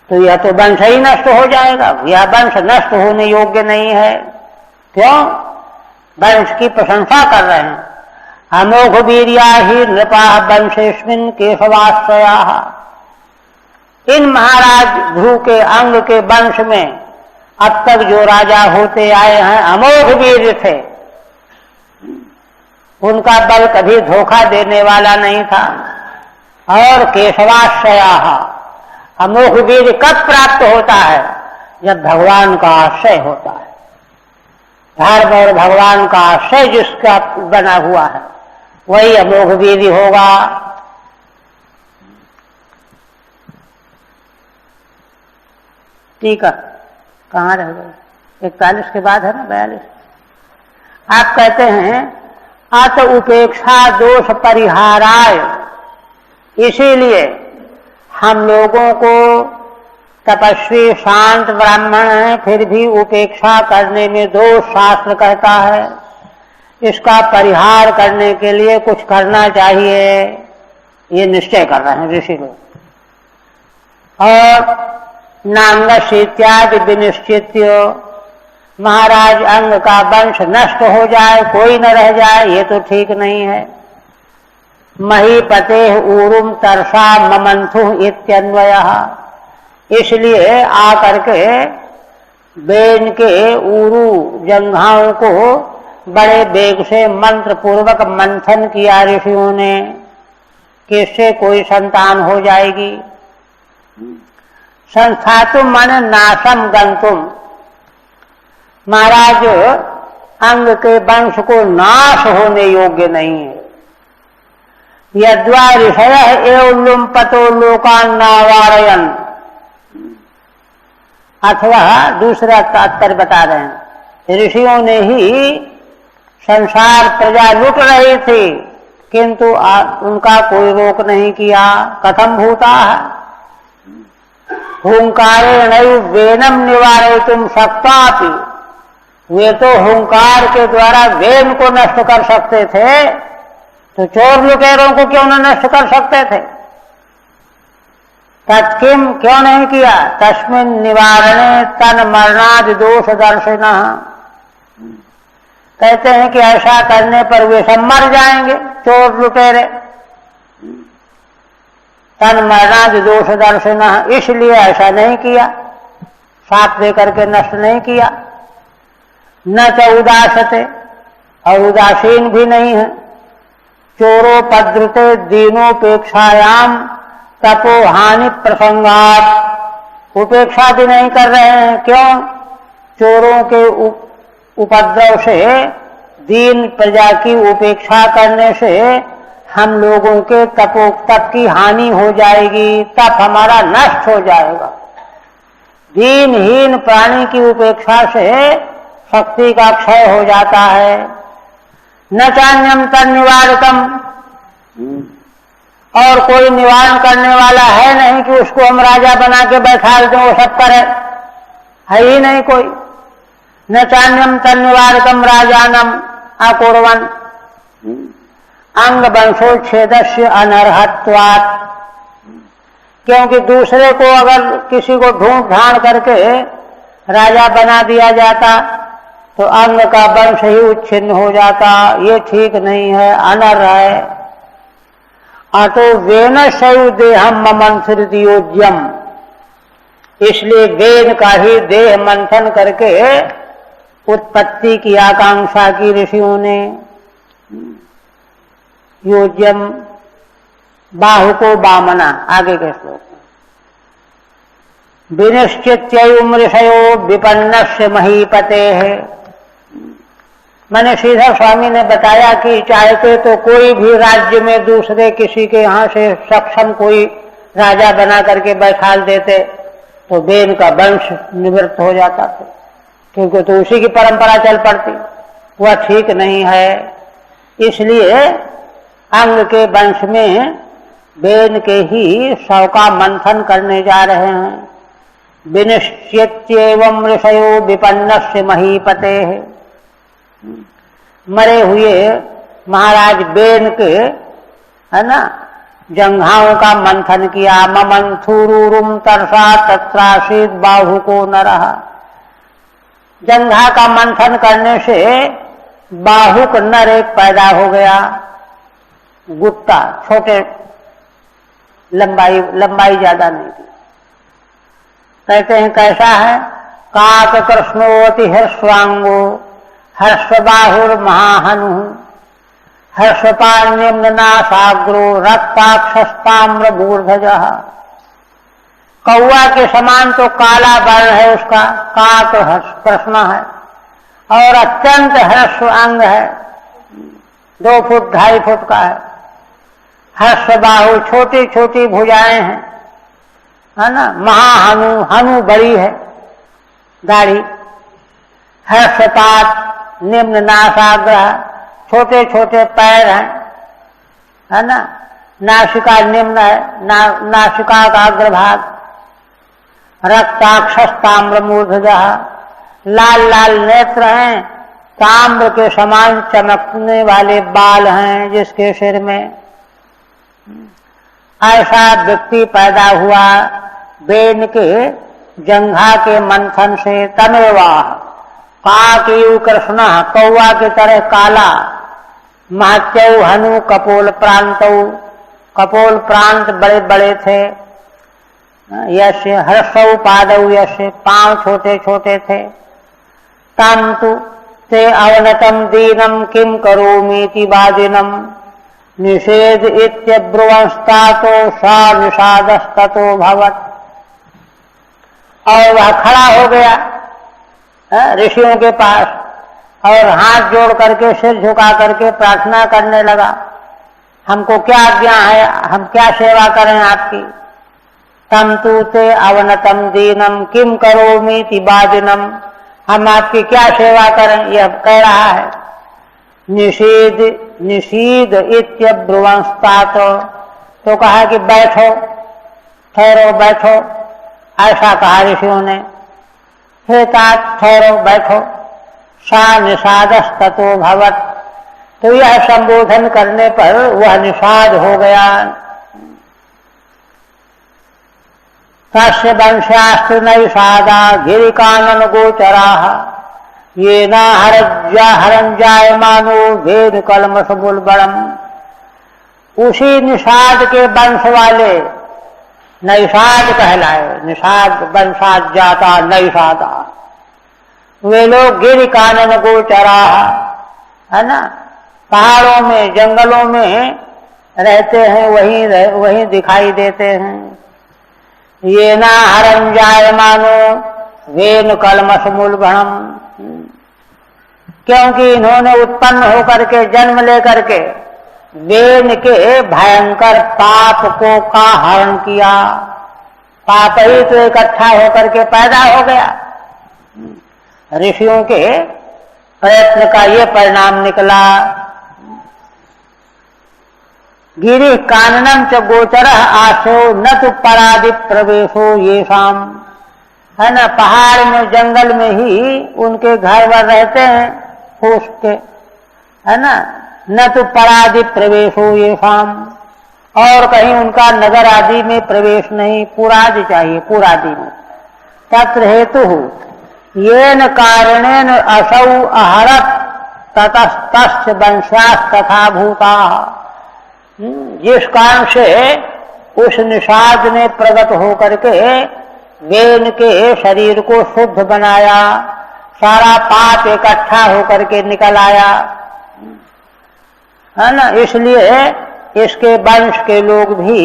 तो यह तो वंश ही नष्ट हो जाएगा, यह वंश नष्ट होने योग्य नहीं है। क्यों? वंश की प्रशंसा कर रहे हैं। अमोघ वीर्या ही नृपा वंशेस्मिन् केशवाश्रया, इन महाराज ध्रुव के अंग के वंश में अब तक जो राजा होते आए हैं अमोघ वीर थे, उनका बल कभी धोखा देने वाला नहीं था। और केशवाश्रया, अमोघ वीर कब प्राप्त होता है? जब भगवान का आश्रय होता है। धर्म और भगवान का आश्रय जिसका बना हुआ है वही अमोघ वीर होगा। ठीक है, कहाँ रह गए? 41 के बाद है ना 42। आप कहते हैं अत उपेक्षा दोष परिहाराय, इसीलिए हम लोगों को तपस्वी शांत ब्राह्मण है फिर भी उपेक्षा करने में दोष शास्त्र कहता है, इसका परिहार करने के लिए कुछ करना चाहिए, ये निश्चय कर रहे हैं ऋषि लोग। और नांगश इत्यादि विनिश्चित्य, महाराज अंग का वंश नष्ट हो जाए, कोई न रह जाए, ये तो ठीक नहीं है। महीपते ऊरुम तरसा ममंथु इत्यन्वयः, इसलिए आकर के बेन के ऊरु जंघाओं को बड़े वेग से मंत्र पूर्वक मंथन किया ऋषियों ने कि इससे कोई संतान हो जाएगी। संस्थातुम माने नाशम गंतुम, महाराज अंग के वंश को नाश होने योग्य नहीं है। यद्वा ऋषय एवं लुम्पतो लोकान नावारयन, अथवा दूसरा तात्पर्य बता रहे हैं, ऋषियों ने ही संसार प्रजा लुट रही थी किंतु उनका कोई रोक नहीं किया। कथम भूता है हुंकारेण वेनम निवारयितुम शक्तापि, वे तो हुंकार के द्वारा वेन को नष्ट कर सकते थे, तो चोर लुटेरों को क्यों न नष्ट कर सकते थे? तत्किम, क्यों नहीं किया? तस्मिन् निवारणे तन मरणादि दोष दर्शिनः, कहते हैं कि ऐसा करने पर वे सब मर जाएंगे चोर लुटेरे। तन मरणादि दोष दर्शिनः, इसलिए ऐसा नहीं किया, साथ लेकर के नष्ट नहीं किया। न च उदासते, और उदासीन भी नहीं है। चोरोपद्रुते दीनोपेक्षायाम तपो हानि प्रसंगात, उपेक्षा भी नहीं कर रहे हैं। क्यों? चोरों के उपद्रव से, दीन प्रजा की उपेक्षा करने से हम लोगों के तप की हानि हो जाएगी, तप हमारा नष्ट हो जाएगा। दीनहीन प्राणी की उपेक्षा से शक्ति का क्षय हो जाता है। न चान्यम तन्निवारकम, और कोई निवारण करने वाला है नहीं कि उसको हम राजा बना के बैठा दें, वो सब करे, है ही नहीं कोई। न चान्यम तन्निवारकम राजानम अकुर्वन् अंग वंशोच्छेदस्य अनर्हत्वात्, क्योंकि दूसरे को अगर किसी को ढूंढ ढांड करके राजा बना दिया जाता तो अंग का वंश ही उच्छिन्न हो जाता, ये ठीक नहीं है, अनर्ह है। अतो वेन शैव देहम ममंथृतियोज्यम, इसलिए वेन का ही देह मंथन करके उत्पत्ति की आकांक्षा की ऋषियों ने। योज्यम, बाहु को बामना, आगे के श्लोक में। विनिश्चित्ययुम ऋषयो विपन्नस्य महीपते है, मैंने श्रीधर स्वामी ने बताया कि चाहते तो कोई भी राज्य में दूसरे किसी के यहाँ से सक्षम कोई राजा बना करके बैठा देते तो वेन का वंश निवृत्त हो जाता था, क्योंकि तो उसी की परंपरा चल पड़ती। वह ठीक नहीं है, इसलिए अंग के वंश में बेन के ही शव का मंथन करने जा रहे हैं। विनिश्चित्येवं ऋषयो विपन्नस्य महीपते, मरे हुए महाराज बेन के, है ना, जंघाओं का मंथन किया। ममंथुरुम तरसा तत्रासीद बाहु को न रहा। जंघा का मंथन करने से बाहुक नर एक पैदा हो गया, गुप्ता, छोटे, लंबाई ज्यादा नहीं थी। कहते हैं कैसा है? काक कृष्णोति हर्षवांगो हर्षबाहुर महाहनु हर्षपान्यम्नासाग्रो रक्ताक्षस्ताम्र मूर्धजः। कौआ के समान तो काला वर्ण है उसका, काक कृष्ण है, और अत्यंत हर्ष अंग है, 2 फुट 2.5 फुट का है। हर्षबाहु, छोटी छोटी भुजाएं हैं, है ना। महाहनु, हनु बड़ी है दाढ़ी। हर्षपात, निम्न नासाग्रह, छोटे छोटे पैर हैं, है ना। नासिका निम्न है, नासिका का अग्रभाग। रक्ताक्षस ताम्र मूर्धजः, लाल लाल नेत्र हैं, ताम्र के समान चमकने वाले बाल हैं जिसके सिर में। ऐसा व्यक्ति पैदा हुआ बेन के जंघा के मंथन से। तमेवा काकयु कृष्ण, कौआ की तरह काला। महत्यौ हनु कपोल प्रांतौ, कपोल प्रांत बड़े बड़े थे। यश हर्षौ पादौ, यश पांव छोटे छोटे थे। तम तु ते अवनतम दीनम किम करोमीति वादिनम निषेध इत्यब्रुवंस्तातो सा निषादस्ततो भवत्। और वह खड़ा हो गया ऋषियों के पास और हाथ जोड़ करके, सिर झुका करके प्रार्थना करने लगा, हमको क्या आज्ञा है, हम क्या सेवा करें आपकी। तम तु ते अवनतम दीनम किम करोमीति वादिनम, हम आपकी क्या सेवा करें, यह कह रहा है। निषीद इत्यब्रुवंस्तातो, तो कहा कि बैठो, ठहरो, बैठो, ऐसा कहा ऋषियों ने। हे तात, ठहरो, बैठो। सा निषादस्ततो भवत्, तो यह संबोधन करने पर वह निषाद हो गया। तस्य वंशास्तु नैषादा गिरिकानन गोचराः ये न हरंजायमानो भेद कलमश बुलबड़म। उसी निषाद के वंश वाले नैषाद कहलाए, निषाद वंशाद जाता नैषादा, वे लोग गिरि कानन गोचराः, है ना, पहाड़ों में जंगलों में रहते हैं, वहीं दिखाई देते हैं। ये ना हरम जायमानो वेन कलमश मूलभणम, क्योंकि इन्होंने उत्पन्न होकर के, जन्म लेकर के वेन के भयंकर पाप को का हरण किया। पाप ही तो इकट्ठा होकर के पैदा हो गया। ऋषियों के प्रयत्न का ये परिणाम निकला। गिरि काननम च गोचर आशो न तो परादि प्रवेशो ये शाम, है ना, पहाड़ में जंगल में ही उनके घर वर रहते हैं फूस के, है ना। न तो परादि प्रवेशो ये शाम, और कहीं उनका नगर आदि में प्रवेश नहीं, पुरादि चाहिए, पुरादि में। तत्र हेतु येन कारणेन असौ अहरत ततस्तस्य वंशास् तथा भूता, जिस कारण से उस निषाद ने प्रकट होकर के वेन के शरीर को शुद्ध बनाया, सारा पाप इकट्ठा होकर के निकल आया, है ना। इसलिए इसके वंश के लोग भी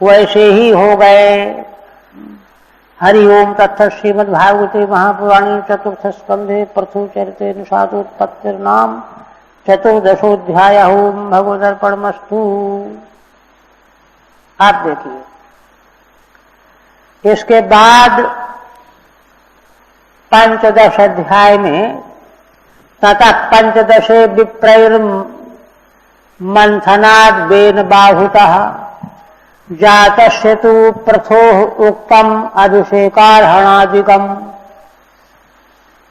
वैसे ही हो गए। हरि ओम तत्सत्। श्रीमद्भागवते महापुराणे चतुर्थ स्कंधे प्रथम चरिते निषादोत्पत्तिर्नाम चतुर्दशोऽध्याय। ओम भगवदर्पणमस्तु। आप देखिए, इसके बाद पंचदश अध्याय में ततः पंचदशे विप्रैर मंथनाद बेन बाहुतः जातस्य तु प्रथोः उक्तम अभिषेकार्हणादिकम।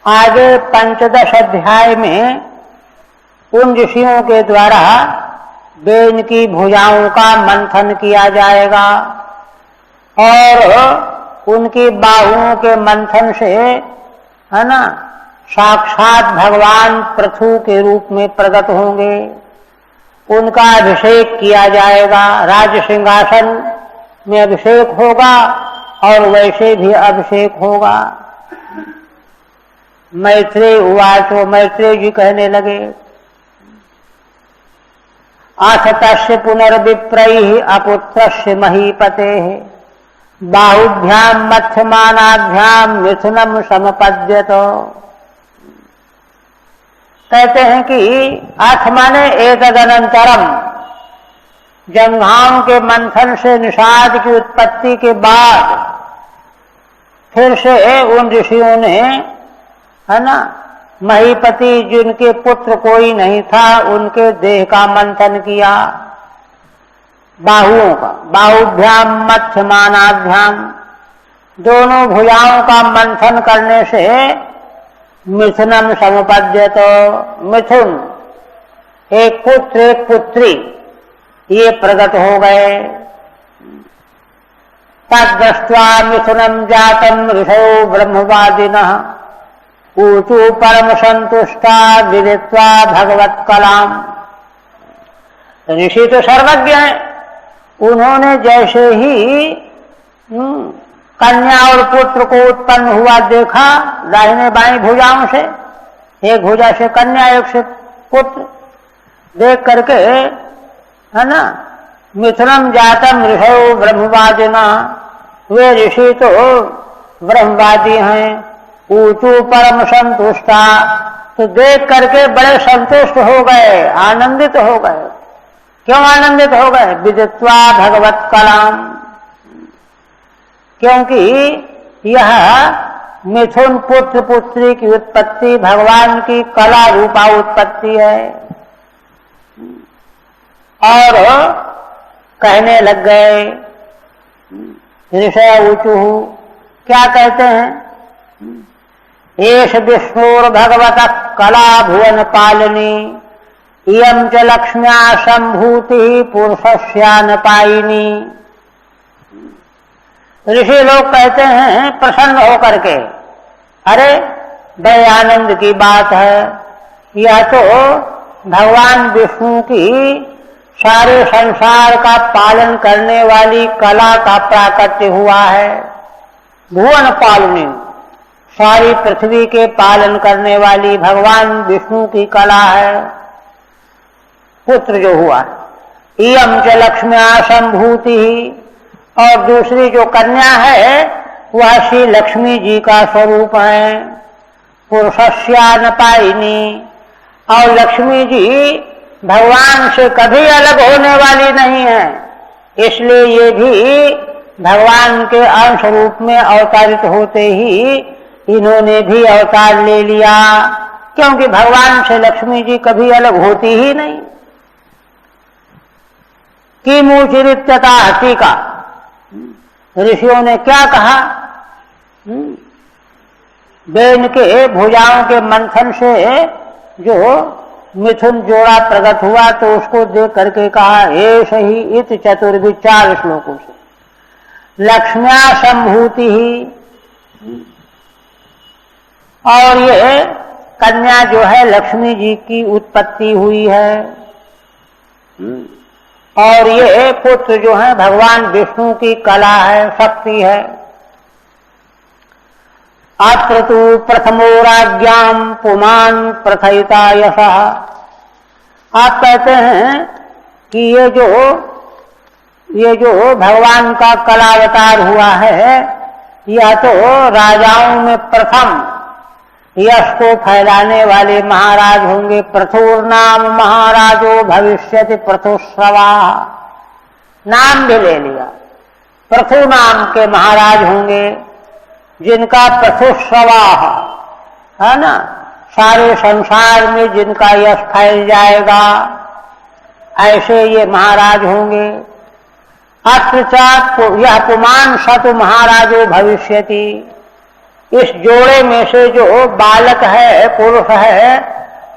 आगे 15 अध्याय में उन ऋषियों के द्वारा बेन की भुजाओं का मंथन किया जाएगा और उनकी बाहुओं के मंथन से, है ना, साक्षात भगवान पृथु के रूप में प्रकट होंगे। उनका अभिषेक किया जाएगा, राज सिंहासन में अभिषेक होगा और वैसे भी अभिषेक होगा। मैत्रेय उवाच, मैत्रेय जी कहने लगे, अथ तस्य पुनर्विप्रैः अपुत्रस्य महीपतेः बाहुभ्याम मध्यमानाभ्याम मिथुनम समपद्यत। कहते हैं कि अथ माने एतदनंतरम, जंघाओं के मंथन से निषाद की उत्पत्ति के बाद फिर से उन ऋषियों ने, है ना, महीपति जिनके पुत्र कोई नहीं था उनके देह का मंथन किया, बाहुओं का, बाहुभ्याम मध्यमानाभ्याम, दोनों भुजाओं का मंथन करने से मिथुनम समुपद्यत, मिथुन एक पुत्र एक पुत्री ये प्रकट हो गए। तद्दृष्ट्वा मिथुनम जातम ऋषयो ब्रह्मवादिनः ऊचु परम संतुष्टा विदित्वा भगवत कलाम। ऋषि तो सर्वज्ञ हैं, उन्होंने जैसे ही कन्या और पुत्र को उत्पन्न हुआ देखा, दाहिने बाएं भुजाओं से, एक भुजा से कन्या एक से पुत्र देख करके, है ना, मिथुनम जातम ऋषयो ब्रह्मवादिना, वे ऋषि तो ब्रह्मवादी हैं। ऊचु परम संतुष्टा, तो देख करके बड़े संतुष्ट हो गए, आनंदित हो गए। क्यों आनंदित हो गए? विदित्वा भगवत कलाम, क्योंकि यह मिथुन पुत्र पुत्री की उत्पत्ति भगवान की कला रूपा उत्पत्ति है। और कहने लग गए, ऋषय ऊचु, क्या कहते हैं? एष विष्णुर्भगवतः कला भुवन पालिनी इयं च लक्ष्म्या संभूति पुरुषस्यानपायिनी। ऋषि लोग कहते हैं प्रसन्न होकर के, अरे बड़े आनंद की बात है, यह तो भगवान विष्णु की सारे संसार का पालन करने वाली कला का प्राकट्य हुआ है। भुवन पालिनी, सारी पृथ्वी के पालन करने वाली भगवान विष्णु की कला है, पुत्र जो हुआ। इयं च लक्ष्म्या संभूति, और दूसरी जो कन्या है वह श्री लक्ष्मी जी का स्वरूप है। पुरुषस्यानपायिनी, और लक्ष्मी जी भगवान से कभी अलग होने वाली नहीं है, इसलिए ये भी भगवान के अंश रूप में अवतरित होते ही इन्होंने भी अवतार ले लिया, क्योंकि भगवान से लक्ष्मी जी कभी अलग होती ही नहीं। किमुचिरित्यता टीका, ऋषियों ने क्या कहा? बेन के भुजाओं के मंथन से जो मिथुन जोड़ा प्रकट हुआ तो उसको देख करके कहा, एष ही इत चतुर्विचार श्लोकों से लक्ष्म्या संभूति ही। और ये कन्या जो है लक्ष्मी जी की उत्पत्ति हुई है, और ये पुत्र जो है भगवान विष्णु की कला है, शक्ति है। अत्र तु प्रथमो राज्ञाम पुमान प्रथयिता यशः। आप कहते हैं कि ये जो भगवान का कलावतार हुआ है, यह तो राजाओं में प्रथम यश को फैलाने वाले महाराज होंगे। प्रथुर नाम महाराजो भविष्यति प्रथुश्रवा, नाम भी ले लिया। प्रथु नाम के महाराज होंगे जिनका प्रथुश्रवा है ना, सारे संसार में जिनका यश फैल जाएगा, ऐसे ये महाराज होंगे। अत्र च यह पुमान सतु महाराजो भविष्यति, इस जोड़े में से जो बालक है, पुरुष है,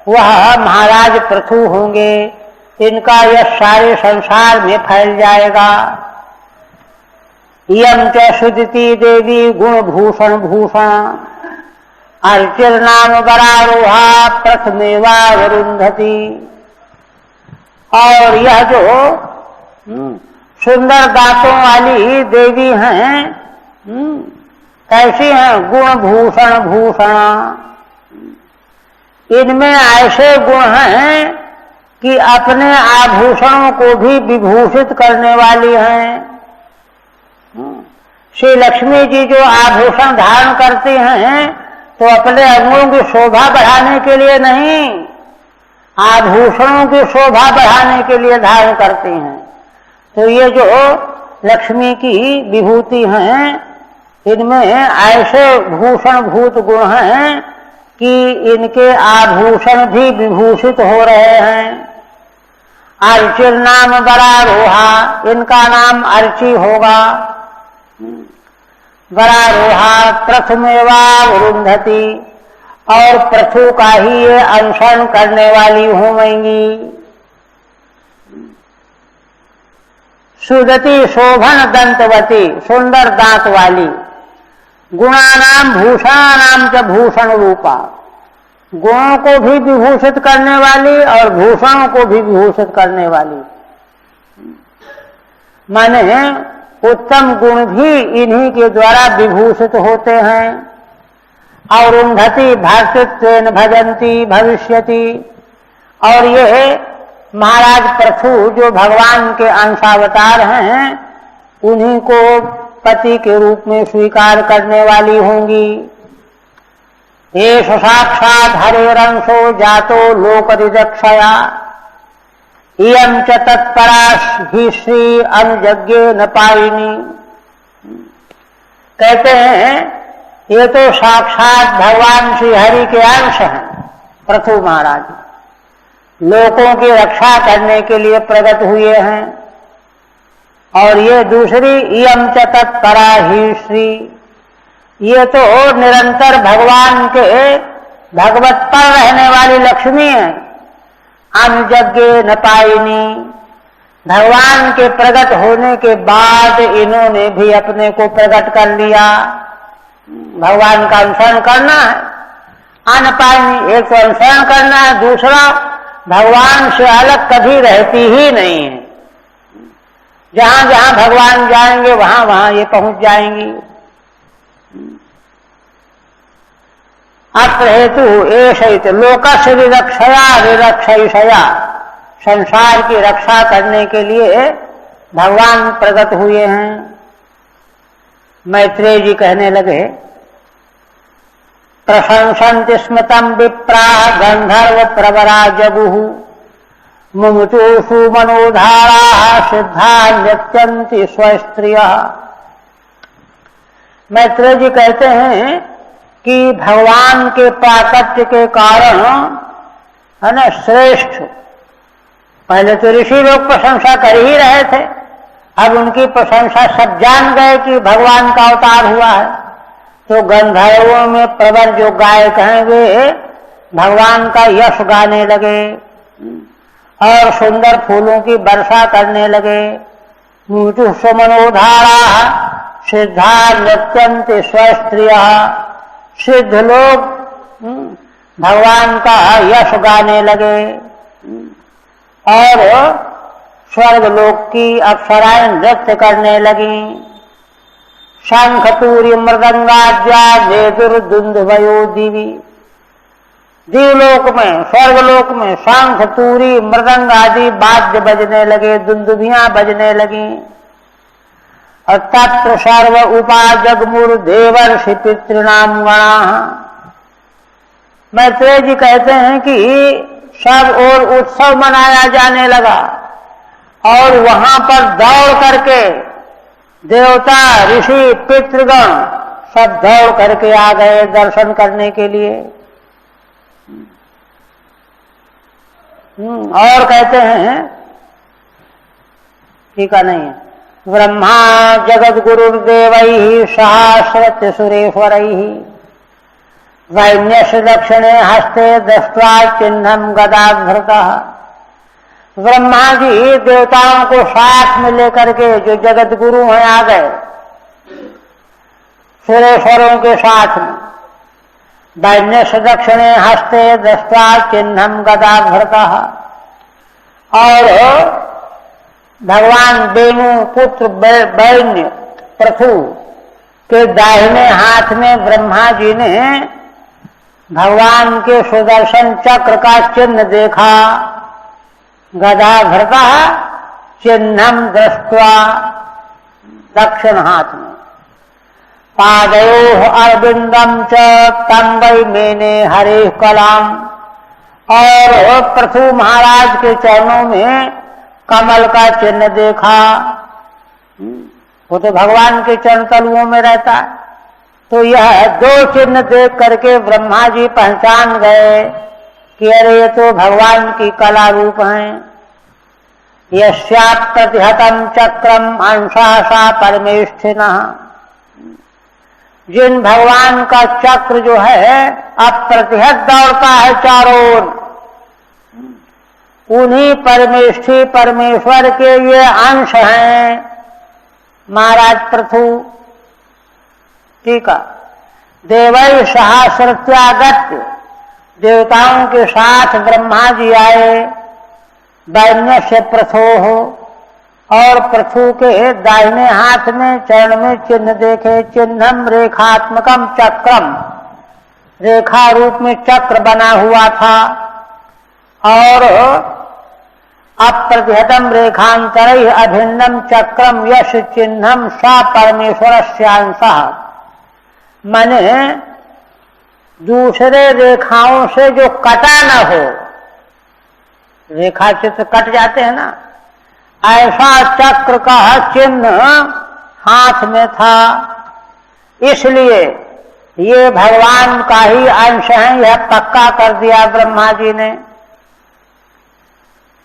वह महाराज पृथु होंगे। इनका यह सारे संसार में फैल जाएगा। यम च सुदिति देवी गुण भूषण भूषण, अर्चिर नाम बरारोहा प्रथमेवा वरुंधति। और यह जो सुंदर दांतों वाली देवी हैं, कैसी हैं? गुण भूषण भूषण, इनमें ऐसे गुण हैं कि अपने आभूषणों को भी विभूषित करने वाली हैं। श्री लक्ष्मी जी जो आभूषण धारण करती हैं तो अपने अंगों की शोभा बढ़ाने के लिए नहीं, आभूषणों की शोभा बढ़ाने के लिए धारण करती हैं। तो ये जो लक्ष्मी की विभूति हैं, इनमें ऐसे भूषण भूत गुण हैं कि इनके आभूषण भी विभूषित हो रहे हैं। अर्चिर नाम बरारोहा, इनका नाम अर्ची होगा। बरारोहा प्रथमेवा वरुंधति, और पृथु का ही ये अनुसरण करने वाली होंगी। सुदति शोभन दंतवती, सुंदर दांत वाली। गुणानाम भूषणानाम च भूषण रूपा, गुणों को भी विभूषित करने वाली और भूषणों को भी विभूषित करने वाली। माने उत्तम गुण भी इन्हीं के द्वारा विभूषित होते हैं। और उन्धति भातृत्वेन भजंती भविष्यति, और ये महाराज पृथु जो भगवान के अंशावतार हैं, उन्हीं को पति के रूप में स्वीकार करने वाली होंगी। एष साक्षात् हरेरंशो जातो लोकरिदक्षया, इयं च तत्परा ही श्री अनुजज्ञे न पायिनी। कहते हैं ये तो साक्षात भगवान श्री हरि के अंश हैं पृथु महाराज, लोकों की रक्षा करने के लिए प्रकट हुए हैं। और ये दूसरी इयं च तत्परा ही श्री, ये तो निरंतर भगवान के भगवत पर रहने वाली लक्ष्मी है। अनुजज्ञे न पायिनी, भगवान के प्रकट होने के बाद इन्होंने भी अपने को प्रकट कर लिया। भगवान का अनुसरण करना है, अनपायिनी, एक तो अनुसरण करना है, दूसरा भगवान से अलग कभी रहती ही नहीं है। जहां जहां भगवान जाएंगे वहां वहां ये पहुंच जाएंगी। अत्र हेतु एषैत लोकस्य विरक्षया विरक्षयिषया, संसार की रक्षा करने के लिए भगवान प्रकट हुए हैं। मैत्रेय जी कहने लगे, प्रशंसन्ति स्म तं विप्राः गंधर्व प्रवरा जगुः, मुमुचुषु मनोधाराः सिद्धा नृत्यन्ति स्वस्त्रियः। मैत्रेय जी कहते हैं कि भगवान के प्राकट्य के कारण है ना श्रेष्ठ, पहले तो ऋषि लोग प्रशंसा कर ही रहे थे, अब उनकी प्रशंसा सब जान गए कि भगवान का अवतार हुआ है। तो गंधर्वों में प्रवर जो गायक हैं वे भगवान का यश गाने लगे और सुंदर फूलों की वर्षा करने लगे। मुमुचुषु मनोधारा सिद्धा नृत्यन्ति स्वस्त्रियः, सिद्ध लोग भगवान का यश गाने लगे और स्वर्ग लोक की अप्सराएं नृत्य करने लगी। शंख तूरी मृदंगाद्या वेदुर्दुंदुभयो दिवी, दिवलोक में स्वर्गलोक में शंख तूरी मृदंग आदि वाद्य बजने लगे, दुंदुभियां बजने लगी। और तत्र सर्व उपाजगमुर देवर्षि पितृणाम गणाः। मैत्रेय जी कहते हैं कि सब और उत्सव मनाया जाने लगा और वहां पर दौड़ करके देवता ऋषि पितृगण सब दौड़ करके आ गए दर्शन करने के लिए। और कहते हैं ठीक है नहीं। ब्रह्मा जगद गुरुर्देवैः सहस्रस्य सुरेश्वरैः वैन्यस्य दक्षिणे हस्ते दृष्ट्वा चिन्हम गदाधृतः। ब्रह्मा जी देवताओं को साथ में लेकर के जो जगत गुरु हैं आ गए सुरेश्वरों के साथ में। वैन्यस्य दक्षिणे हस्ते दृष्ट्वा चिन्हम गदाधृतः। और भगवान वेणु पुत्र वैन्य पृथु के दाहिने हाथ में ब्रह्मा जी ने भगवान के सुदर्शन चक्र का चिन्ह देखा। गदाधृतः चिन्हम दृष्ट्वा दक्षिण हाथ में। पादयोः अरविंदम च तम वै मेने हरे कलाम। और पृथु महाराज के चरणों में कमल का चिन्ह देखा। वो तो भगवान के चरण तलुओं में रहता है। तो यह दो चिन्ह देख करके ब्रह्मा जी पहचान गए कि अरे ये तो भगवान की कला रूप हैं। यस्यात् प्रतिहतम चक्रम अंशासा परमेष्ठिनः। जिन भगवान का चक्र जो है अप्रतिहत दौड़ता है चारों ओर, उन्हीं परमेष्ठी परमेश्वर के ये अंश हैं महाराज पृथु। ठीक है। देवै सहस्रत्यागत्य देवताओं के साथ ब्रह्मा जी आए। वैन्य से पृथो हो और पृथु के दाहिने हाथ में चरण में चिन्ह देखे। चिन्हम रेखात्मकम चक्रम। रेखा रूप में चक्र बना हुआ था। और अप्रतिहतम रेखांतर अभिन्नम चक्रम यश चिन्हम स परमेश्वरस्यांशः। माने दूसरे रेखाओं से जो कटा न हो, रेखा चित्र कट जाते हैं ना, ऐसा चक्र का चिन्ह हाथ में था। इसलिए ये भगवान का ही अंश है, यह पक्का कर दिया ब्रह्मा जी ने।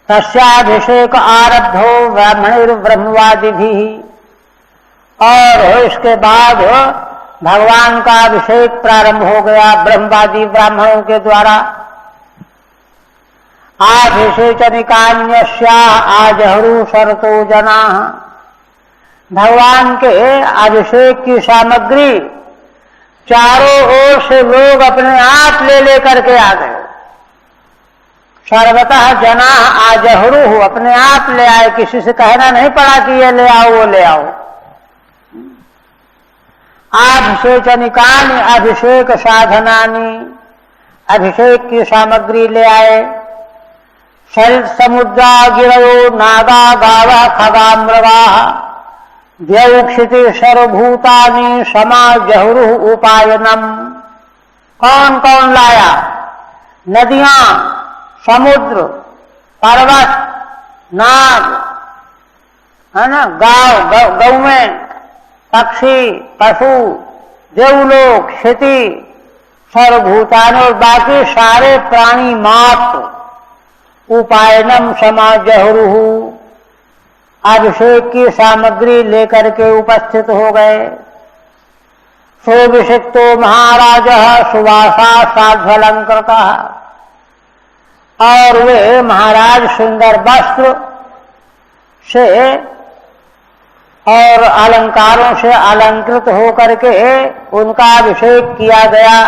तस्याभिषेक आरब्धो ब्रह्मवादिभिः। और इसके बाद भगवान का अभिषेक प्रारंभ हो गया ब्रह्मवादी ब्राह्मणों के द्वारा। आभिषेचनिकान्यस्या आजहरू शरतो जनाः। भगवान के अभिषेक की सामग्री चारों ओर से लोग अपने आप ले लेकर के आ गए। सर्वतः जना आजहरू, अपने आप ले आए, किसी से कहना नहीं पड़ा कि ये ले आओ वो ले आओ। अभिषेचनिकानि अभिषेक साधनानि। अभिषेक की सामग्री ले आए। सरित समुद्रा गिरयो नागा गावा खगा मृगा द्यौक्षिति सर्वभूतानि समाजहुरु उपायनम। कौन कौन लाया? नदियां, समुद्र, पर्वत, नाग, है ना, गौएं, पक्षी, पशु, देवलोक, क्षिति, सर्वभूतानि और बाकी सारे प्राणी मात्र। उपायनम समाजहुरु। अभिषेक की सामग्री लेकर के उपस्थित हो गए। सोभिषिक्तो महाराज सुवासा साध्वलंकृता। और वे महाराज सुंदर वस्त्र से और अलंकारों से अलंकृत होकर के उनका अभिषेक किया गया।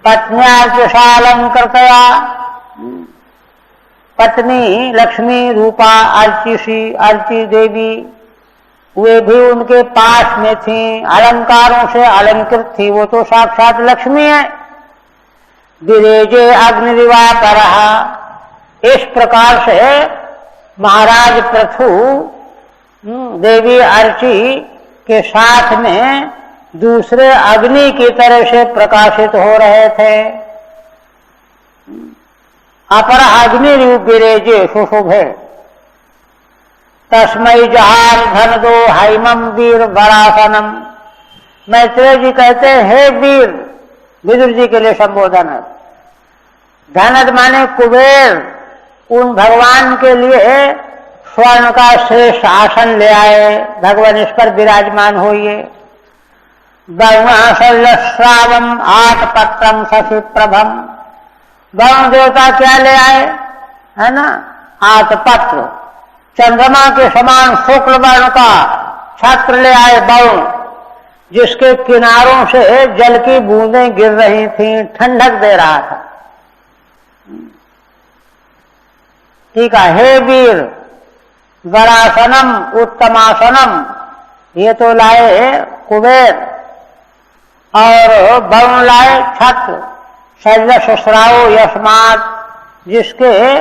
पत्न्यार्चिषालंकृतया। पत्नी लक्ष्मी रूपा अर्ची देवी, वे भी उनके पास में थी, अलंकारों से अलंकृत थी। वो तो साक्षात लक्ष्मी है। विरेजे अग्निदिवा परहा। इस प्रकार से महाराज पृथु देवी अर्ची के साथ में दूसरे अग्नि की तरह से प्रकाशित हो रहे थे। अपर अग्नि रूप विरेजे सुशुभे। तस्मय जहार धन दो हैमम वीर बरासनम। मैत्रेय जी कहते हैं, हे वीर, विदुर जी के लिए संबोधन है। धनद माने कुबेर, उन भगवान के लिए स्वर्ण का श्रेष्ठ आसन ले आए, भगवान इस पर विराजमान होइए। वरुणासल्यश्रावम आतपत्रम शशि प्रभम, वरुण देवता क्या ले आए, है ना, आतपत्र, चंद्रमा के समान शुक्ल वर्ण का छत्र ले आए वरुण, जिसके किनारों से जल की बूंदें गिर रही थीं, ठंडक दे रहा था। ठीक है, हे वीर वरासनम उत्तमासनम, ये तो लाए कुबेर, और वरुण लाए छत्र, शल्यश्रावो यस्मात्, जिसके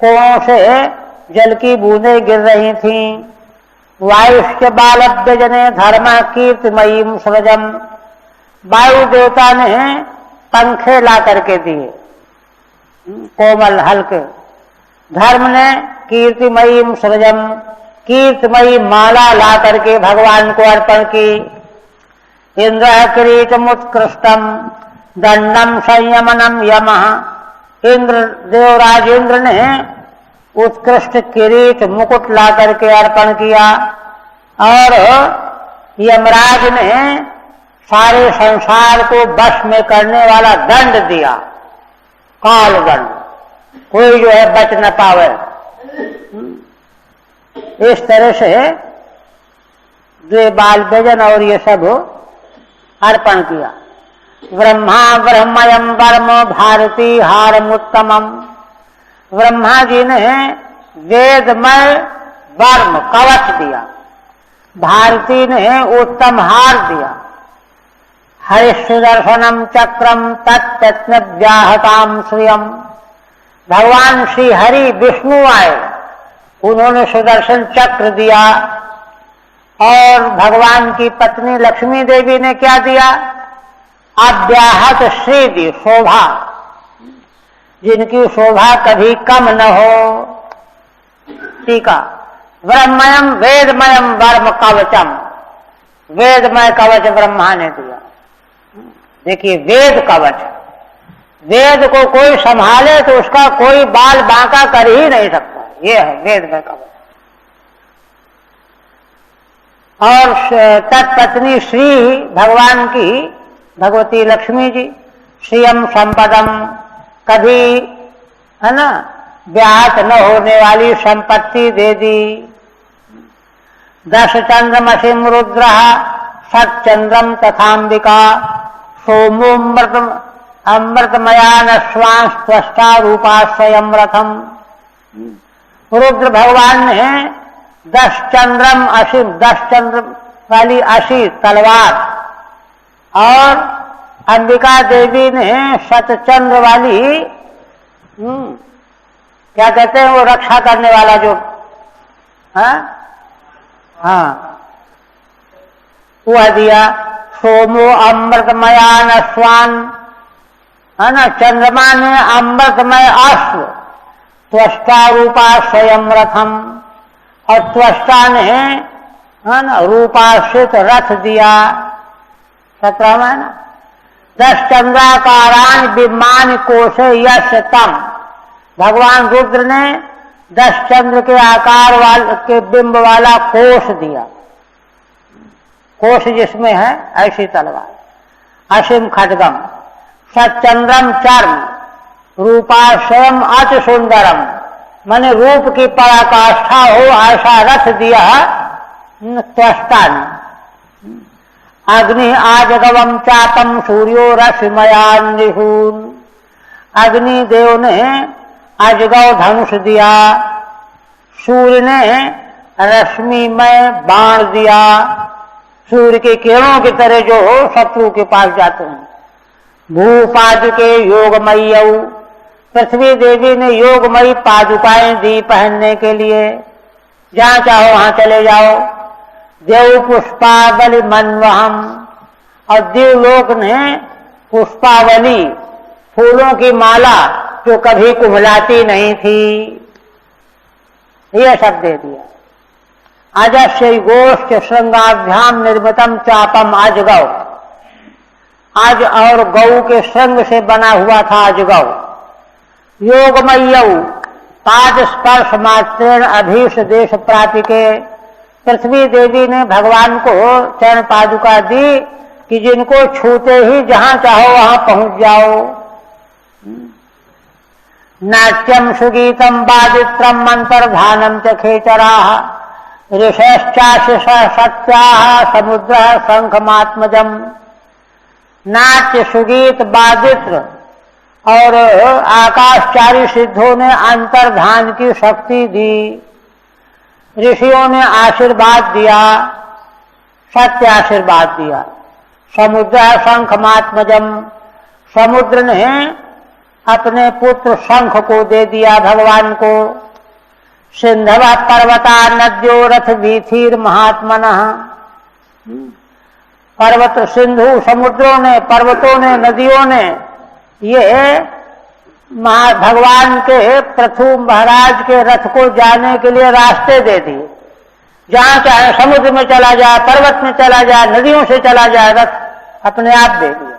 कोणों से जल की बूंदें गिर रही थीं। वायुष्य बालभ्य जने धर्म कीर्तिमयीम सृजम, वायु देवता ने पंखे ला करके दिए, कोमल हल्के। धर्म ने कीर्तिमयीम सृजम, कीर्तिमयी माला ला करके भगवान को अर्पण की। इंद्र किरीटमुत्कृष्टम दंडम संयमनम यमः, इंद्र देवराज इंद्र ने उत्कृष्ट किरीट मुकुट ला करके अर्पण किया, और यमराज ने सारे संसार को वश में करने वाला दंड दिया, काल दंड, कोई जो है बच न पावे। इस तरह से द्विबाल व्यजन और ये सब अर्पण किया। ब्रह्मा ब्रह्मयम वर्म भारती हारमुत्तमम, ब्रह्मा जी ने वेदमय वर्म कवच दिया, भारती ने उत्तम हार दिया। हरिशुदर्शनम चक्रम तत्व्याहताम श्रियम, भगवान श्री हरि विष्णु आए, उन्होंने सुदर्शन चक्र दिया। और भगवान की पत्नी लक्ष्मी देवी ने क्या दिया, अव्याहत श्री दी, शोभा, जिनकी शोभा कभी कम न हो। टीका, ब्रह्मयम वेदमयम वर्म कवचम, वेदमय कवच ब्रह्मा ने दिया। देखिए, वेद कवच, वेद को कोई संभाले तो उसका कोई बाल बांका कर ही नहीं सकता, ये है वेदमय कवच। और तत्पत्नी श्री भगवान की भगवती लक्ष्मी जी, श्रियम संपदम, कभी, है ना, व्याहत न होने वाली संपत्ति दे दी। 10 चंद्रमसिम रुद्र सच्चंद्रम तथाम्बिका, सोमोमृत अमृतमयान स्वांश त्वष्टा रूपा स्वयं रथम। रुद्र भगवान ने 10 चंद्रम असीम, 10 चंद्र वाली असी तलवार, और अंबिका देवी ने शतचंद्र वाली, क्या कहते हैं वो रक्षा करने वाला जो, हाँ, वह दिया। सोमो अमृतमयान स्वान, है ना, चंद्रमा ने अमृतमय अश्व, त्वष्टा रूपा स्वयं रथम, और त्वष्टा ने, है ना, रूपाश्रित रथ दिया। 17 है ना। 10 चंद्राकारान विमान कोशे यश तम, भगवान रुद्र ने 10 चंद्र के आकार वाले के बिंब वाला कोश दिया, कोश जिसमें है ऐसी तलवार। असीम खड्गम सच्चंद्रम चर्म, रूपाश्रयम अति सुंदरम, माने रूप की पराकाष्ठा हो ऐसा रथ दिया त्वष्टा ने। अग्नि आजगवम चापम सूर्यो रश्मयान्निहून, अग्नि देव ने अजगव धनुष दिया, सूर्य ने रश्मिमय बाण दिया, सूर्य के किरणों की तरह जो शत्रु के पास जाते हैं। भूपादुके योगमय्यौ, पृथ्वी देवी ने योगमयी पादुकाएं दी पहनने के लिए, जहां चाहो वहां चले जाओ। देव पुष्पावली मनवहम, और देवलोक ने पुष्पावली, फूलों की माला जो कभी कुम्हलाती नहीं थी, यह सब दे दिया। अजस्य गोष्ठ श्रृंगाभ्याम निर्मितम चापम अजगौ, अज और गौ के श्रृंग से बना हुआ था अजगौ। योगमय्यौ, पाद स्पर्श मात्रेण अभीष देश प्राप्ति के। पृथ्वी देवी ने भगवान को चरण पादुका दी कि जिनको छूते ही जहां चाहो वहां पहुंच जाओ। नाट्यम सुगीतम बादित्रम अंतर्धानम च खेचराः ऋषश्चाशिष सत्याः समुद्र शंखमात्मजम। नाट्य सुगीत बादित्र और आकाशचारी सिद्धों ने अंतर्धान की शक्ति दी, ऋषियों ने आशीर्वाद दिया, सत्य आशीर्वाद दिया। समुद्र शंखमात्मजम, समुद्र ने अपने पुत्र शंख को दे दिया भगवान को। सिंधव पर्वता नद्यो रथ वीथीर महात्मनः, पर्वत सिंधु समुद्रों ने, पर्वतों ने, नदियों ने ये भगवान के पृथु महाराज के रथ को जाने के लिए रास्ते दे दिए। जहां चाहे समुद्र में चला जाए, पर्वत में चला जाए, नदियों से चला जाए, रथ अपने आप दे दिया।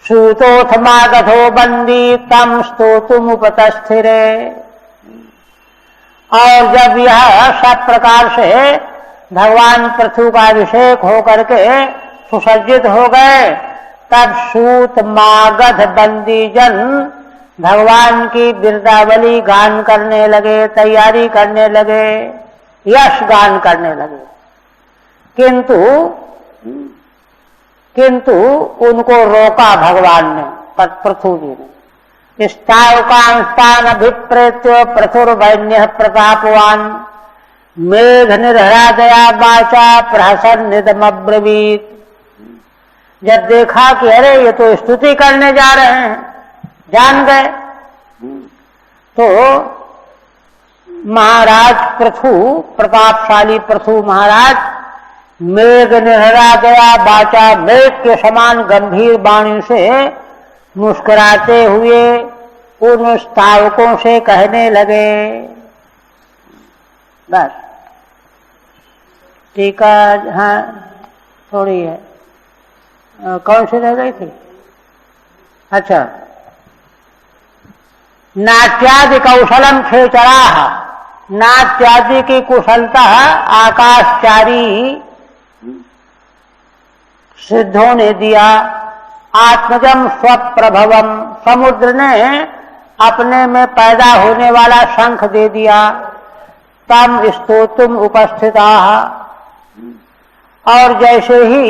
सूतोथमागधो बंदी तम स्तोतुम उपतस्थिरे। और जब यह सब प्रकार से भगवान पृथु का अभिषेक होकर के सुसज्जित हो गए, तब सूत मागध बंदी जन भगवान की बिरदावली गान करने लगे, तैयारी करने लगे, यश गान करने लगे। किंतु उनको रोका भगवान ने, पृथु जी ने। स्थान अभिप्रेत्य पृथुर्वैन्य प्रतापवान मेघ निर्हृदया वाचा प्रहसन निदमब्रवीत। जब देखा कि अरे ये तो स्तुति करने जा रहे हैं, जान गए, तो महाराज पृथु, प्रतापशाली पृथु महाराज मेघ निर्हृदया वाचा, मेघ के समान गंभीर वाणी से मुस्कुराते हुए उन स्थावकों से कहने लगे। बस टीका हाँ थोड़ी है, कौन सी रह गई थी? अच्छा, नाट्यादि कौशलम खेचराः, नाट्यादि की कुशलता आकाशचारी सिद्धों ने दिया। आत्मजम स्वप्रभवम, समुद्र ने अपने में पैदा होने वाला शंख दे दिया। तम स्तोतुम उपस्थिताः, और जैसे ही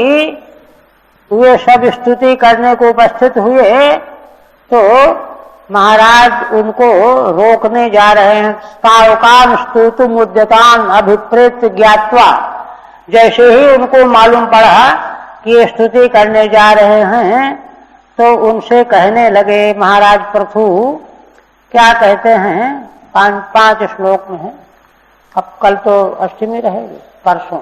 वे सब स्तुति करने को उपस्थित हुए तो महाराज उनको रोकने जा रहे हैं। स्थावकान स्तुतुम उद्यतान अभिप्रेत ज्ञात्वा, जैसे ही उनको मालूम पड़ा कि ये स्तुति करने जा रहे हैं तो उनसे कहने लगे। महाराज पृथु क्या कहते हैं? पांच श्लोक में है। अब कल तो अष्टमी रहेगी, परसों